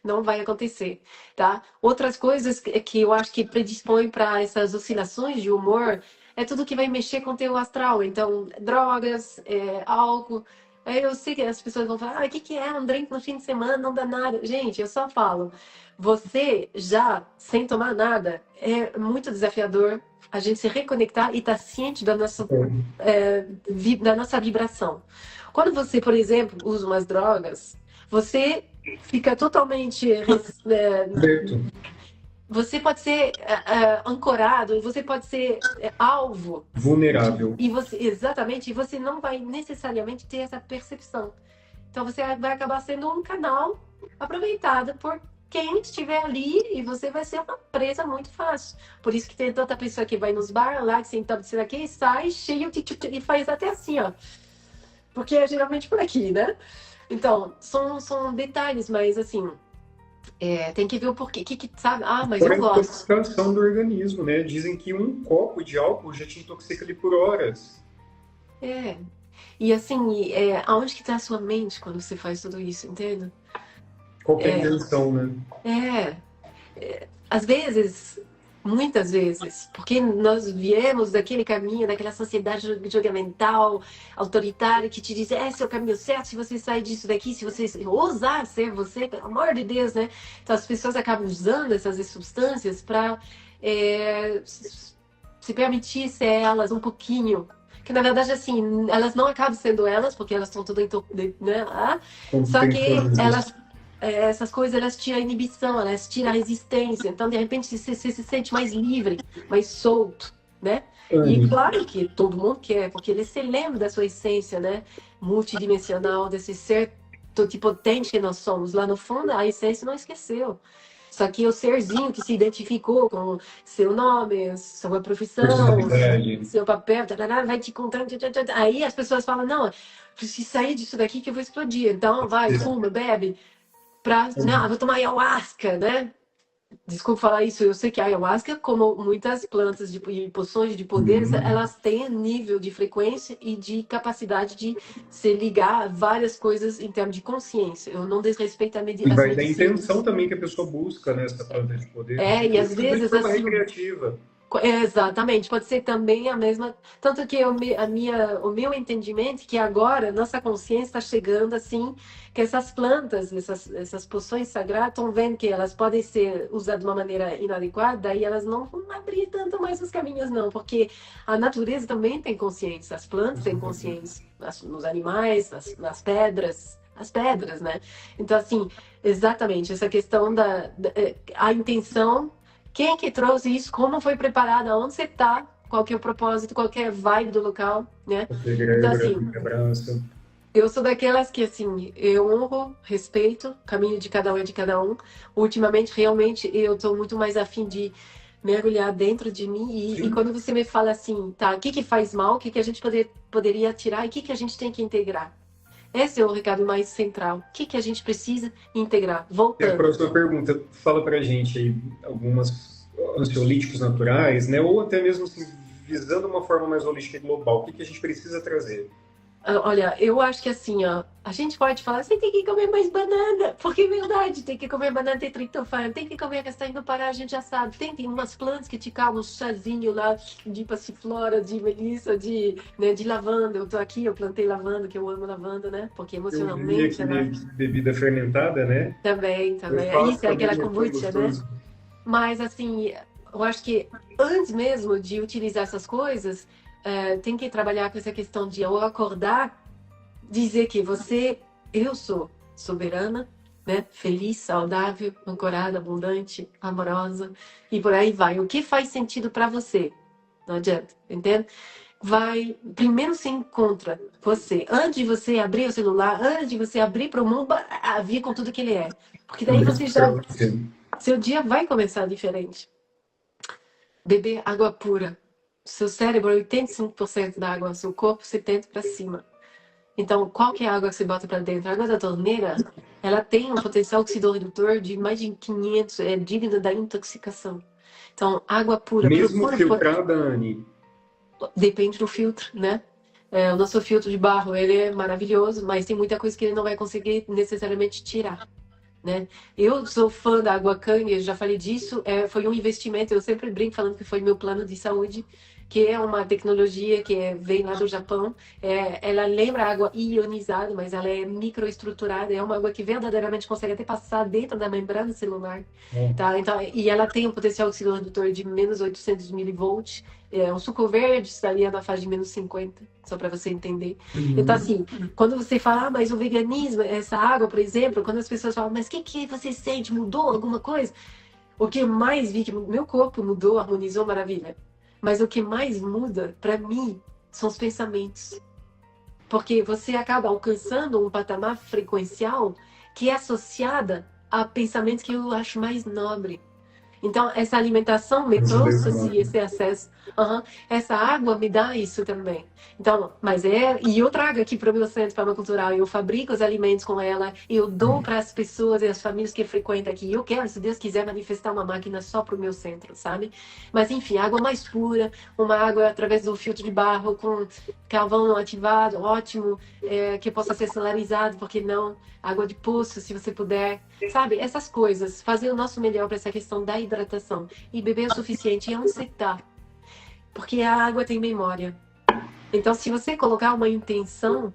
Não vai acontecer, tá? Outras coisas que eu acho que predispõem para essas oscilações de humor é tudo que vai mexer com o teu astral. Então, drogas, álcool. Aí eu sei que as pessoas vão falar, o que é um drink no fim de semana, não dá nada. Gente, eu só falo, você já, sem tomar nada, é muito desafiador a gente se reconectar e estar ciente da nossa vibração. Quando você, por exemplo, usa umas drogas, você fica totalmente você pode ser ancorado, você pode ser alvo. Vulnerável. E você, exatamente, e você não vai necessariamente ter essa percepção. Então você vai acabar sendo um canal aproveitado por quem estiver ali e você vai ser uma presa muito fácil. Por isso que tem tanta pessoa que vai nos bar lá, que senta aqui e sai cheio e faz até assim, ó. Porque é geralmente por aqui, né? Então, são detalhes, mas assim... tem que ver o porquê, sabe? Mas eu gosto. A intoxicação do organismo, né? Dizem que um copo de álcool já te intoxica ali por horas. E assim, aonde que tá a sua mente quando você faz tudo isso, entende? Qualquer intenção, né? Às vezes, muitas vezes, porque nós viemos daquele caminho, daquela sociedade julgamental, autoritária, que te diz, esse é o caminho certo, se você sair disso daqui, se você ousar ser você, pelo amor de Deus, né? Então as pessoas acabam usando essas substâncias para se permitir ser elas um pouquinho. Que na verdade, assim, elas não acabam sendo elas, porque elas estão tudo né? Só que elas essas coisas, elas tiram a inibição, elas tiram a resistência. Então, de repente, você se sente mais livre, mais solto, né? E claro que todo mundo quer, porque ele se lembra da sua essência, né? Multidimensional, desse ser totipotente que nós somos. Lá no fundo, a essência não esqueceu. Só que o serzinho que se identificou com seu nome, sua profissão, seu papel, vai te encontrando. Aí as pessoas falam, não, preciso sair disso daqui que eu vou explodir. Então, vai, fuma, bebe. Vou tomar ayahuasca, né? Desculpa falar isso, eu sei que a ayahuasca, como muitas plantas e poções de poderes, elas têm nível de frequência e de capacidade de se ligar a várias coisas em termos de consciência. Eu não desrespeito a medicina. E vai da intenção também que a pessoa busca nessa planta de poder. E às vezes assim... recreativa. Exatamente, pode ser também a mesma. Tanto que o meu entendimento é que agora nossa consciência está chegando assim, que essas plantas, essas poções sagradas, estão vendo que elas podem ser usadas de uma maneira inadequada, e elas não vão abrir tanto mais os caminhos, não, porque a natureza também tem consciência, as plantas têm consciência, nos animais, nas pedras. As pedras, né? Então, assim, exatamente, essa questão a intenção. Quem que trouxe isso? Como foi preparado? Onde você está? Qual que é o propósito? Qual que é a vibe do local? Né? Então, assim, eu sou daquelas que, assim, eu honro, respeito, caminho de cada um é de cada um. Ultimamente, realmente, eu estou muito mais afim de mergulhar dentro de mim. E quando você me fala assim, tá, o que faz mal? O que a gente poderia tirar? E o que a gente tem que integrar? Esse é o recado mais central. O que a gente precisa integrar? Voltando. E a próxima pergunta, fala pra gente aí algumas ansiolíticos naturais, né? Ou até mesmo assim, visando uma forma mais holística e global. O que a gente precisa trazer? Olha, eu acho que assim, ó, a gente pode falar, você tem que comer mais banana, porque é verdade, tem que comer banana, tem triptofano, tem que comer castanha do Pará, a gente já sabe, tem umas plantas que te calmam, um chazinho lá de passiflora, de melissa, de lavanda, eu tô aqui, eu plantei lavanda, que eu amo lavanda, né, porque emocionalmente... Eu vi aqui bebida fermentada, né? Também, isso é aquela kombucha, né? Mas assim, eu acho que antes mesmo de utilizar essas coisas, tem que trabalhar com essa questão de, ao acordar, dizer que você eu sou soberana, né? Feliz, saudável, ancorada, abundante, amorosa e por aí vai. O que faz sentido para você? Não adianta, entende? Vai, primeiro se encontra você, antes de você abrir o celular, antes de você abrir para o mundo, vir com tudo que ele é. Porque daí você já, seu dia vai começar diferente. Beber água pura. Seu cérebro é 85% da água, seu corpo 70% para cima. Então, qual que é a água que você bota para dentro? A água da torneira, ela tem um potencial oxidorredutor de mais de 500, é digna da intoxicação. Então, água pura. Mesmo filtrada, Anne? Depende do filtro, né? O nosso filtro de barro, ele é maravilhoso, mas tem muita coisa que ele não vai conseguir necessariamente tirar, né? Eu sou fã da água Kangen, já falei disso, foi um investimento, eu sempre brinco falando que foi meu plano de saúde, que é uma tecnologia que vem lá do Japão. Ela lembra água ionizada, mas ela é microestruturada, é uma água que verdadeiramente consegue até passar dentro da membrana celular, tá? Então, e ela tem um potencial oxidorredutor de menos 800 milivolts, um suco verde estaria na faixa de menos 50, só para você entender. Então, assim, quando você fala, mas o veganismo, essa água, por exemplo, quando as pessoas falam, mas o que você sente? Mudou alguma coisa? O que eu mais vi que meu corpo mudou, harmonizou, maravilha. Mas o que mais muda, para mim, são os pensamentos. Porque você acaba alcançando um patamar frequencial que é associada a pensamentos que eu acho mais nobre. Então, essa alimentação me trouxe esse acesso. Essa água me dá isso também. Então, e eu trago aqui para o meu centro permacultural, eu fabrico os alimentos com ela, eu dou para as pessoas e as famílias que frequentam aqui. Eu quero, se Deus quiser, manifestar uma máquina só para o meu centro, sabe? Mas, enfim, água mais pura, uma água através do filtro de barro, com carvão ativado, ótimo, que possa ser salarizado, porque não? Água de poço, se você puder. Sabe, essas coisas, fazer o nosso melhor para essa questão da hidratação e beber o suficiente e onde você tá. Porque a água tem memória. Então, se você colocar uma intenção,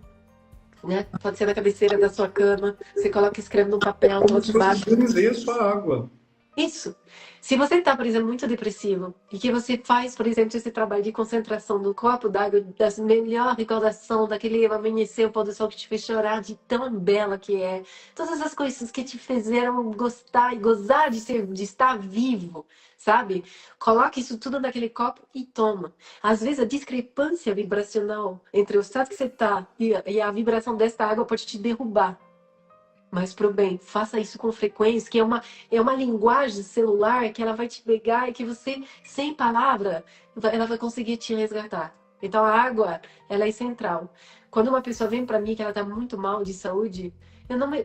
né, pode ser na cabeceira da sua cama, você coloca, escreve no papel, como se você organizar a sua água. Isso. Se você está, por exemplo, muito depressivo e que você faz, por exemplo, esse trabalho de concentração no copo d'água, da melhor recordação daquele amanhecer, o pôr do sol que te fez chorar, de tão bela que é, todas as coisas que te fizeram gostar e gozar de estar vivo, sabe? Coloque isso tudo naquele copo e toma. Às vezes a discrepância vibracional entre o estado que você está e a vibração desta água pode te derrubar. Mas pro bem, faça isso com frequência, que é uma linguagem celular que ela vai te pegar e que você, sem palavra, ela vai conseguir te resgatar. Então a água, ela é central. Quando uma pessoa vem para mim que ela tá muito mal de saúde,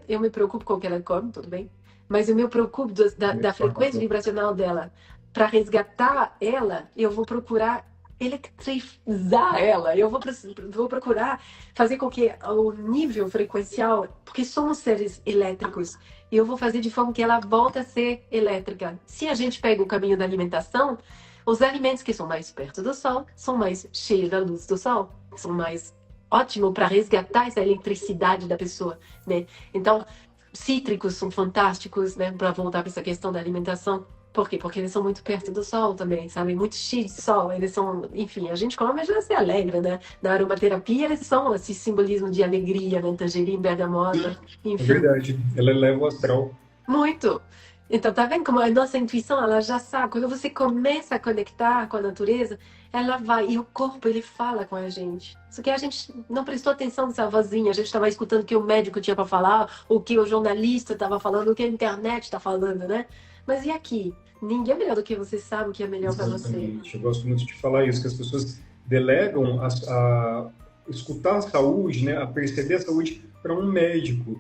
eu me preocupo com o que ela come, tudo bem? Mas eu me preocupo da frequência vibracional dela. Para resgatar ela, eu vou procurar eletrizar ela. Eu vou procurar fazer com que o nível frequencial, porque somos seres elétricos, eu vou fazer de forma que ela volte a ser elétrica. Se a gente pega o caminho da alimentação, os alimentos que são mais perto do sol são mais cheios da luz do sol, são mais ótimos para resgatar essa eletricidade da pessoa, né? Então, cítricos são fantásticos, né, para voltar para essa questão da alimentação. Por quê? Porque eles são muito perto do sol também, sabe? Muito cheios de sol. Eles são, enfim, a gente come e já se alegra, né? Na aromaterapia, eles são esse simbolismo de alegria, né? Tangerina, bergamota, enfim. É verdade, ela eleva o astral. Muito. Então, tá vendo como a nossa intuição, ela já sabe. Quando você começa a conectar com a natureza, ela vai. E o corpo, ele fala com a gente. Só que a gente não prestou atenção nessa vozinha. A gente estava escutando o que o médico tinha para falar, o que o jornalista estava falando, o que a internet está falando, né? Mas e aqui? Ninguém é melhor do que você sabe o que é melhor para você. Eu gosto muito de falar isso, que as pessoas delegam a escutar a saúde, né, a perceber a saúde para um médico,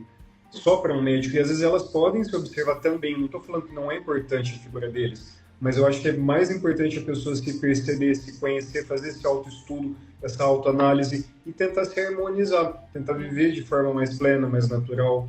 só para um médico. E às vezes elas podem se observar também. Não estou falando que não é importante a figura deles, mas eu acho que é mais importante a pessoa se perceber, se conhecer, fazer esse autoestudo, essa autoanálise e tentar se harmonizar, tentar viver de forma mais plena, mais natural.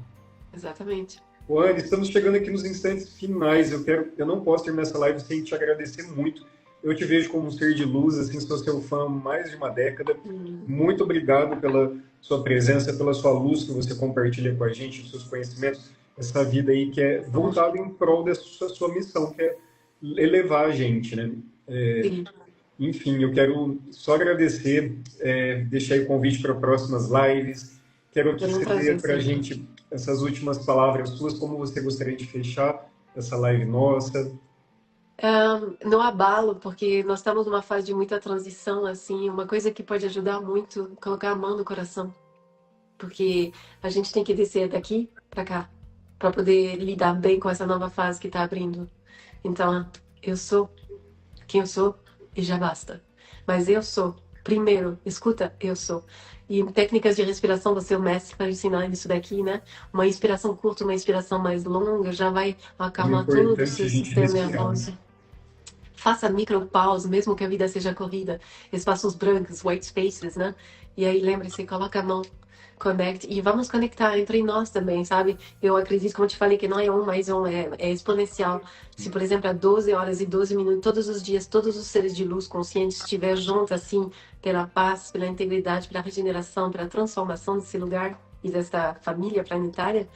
Exatamente. Anne, estamos chegando aqui nos instantes finais. Eu não posso terminar essa live sem te agradecer muito. Eu te vejo como um ser de luz, assim, sou seu fã há mais de uma década. Muito obrigado pela sua presença, pela sua luz que você compartilha com a gente, os seus conhecimentos, essa vida aí que é voltada em prol dessa sua missão, que é elevar a gente, né? Enfim, eu quero só agradecer, deixar aí o convite para próximas lives. Quero que Foi um você dê prazer para a sempre. gente essas últimas palavras suas, como você gostaria de fechar essa live nossa. No abalo, porque nós estamos numa fase de muita transição, assim, uma coisa que pode ajudar muito, colocar a mão no coração, porque a gente tem que descer daqui para cá, para poder lidar bem com essa nova fase que está abrindo. Então, eu sou quem eu sou e já basta. Mas eu sou, primeiro, escuta, eu sou. E técnicas de respiração, você é o mestre para ensinar isso daqui, né? Uma inspiração curta, uma inspiração mais longa, já vai É acalmar todo o importante seu a gente sistema respirar, né? nervoso. Faça micropausas, mesmo que a vida seja corrida, espaços brancos, white spaces, né? E aí lembre-se, coloca a mão, conecte e vamos conectar entre nós também, sabe? Eu acredito, como eu te falei, que não é um mais um, é exponencial. Se, por exemplo, há 12 horas e 12 minutos, todos os dias, todos os seres de luz conscientes estiver juntos, assim, pela paz, pela integridade, pela regeneração, pela transformação desse lugar e desta família planetária,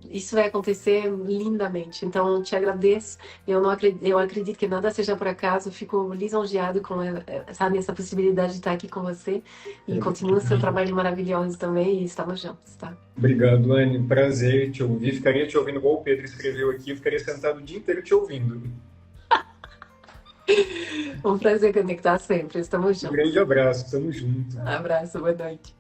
isso vai acontecer lindamente. Então, te agradeço. Eu acredito que nada seja por acaso. Fico lisonjeado com, sabe, essa possibilidade de estar aqui com você. E continua o seu trabalho maravilhoso também. E estamos juntos, tá? Obrigado, Anne. Prazer te ouvir. Ficaria te ouvindo igual o Pedro escreveu aqui. Eu ficaria sentado o dia inteiro te ouvindo. Um prazer conectar sempre. Estamos Um grande juntos. abraço. Tamo junto. Abraço, boa noite.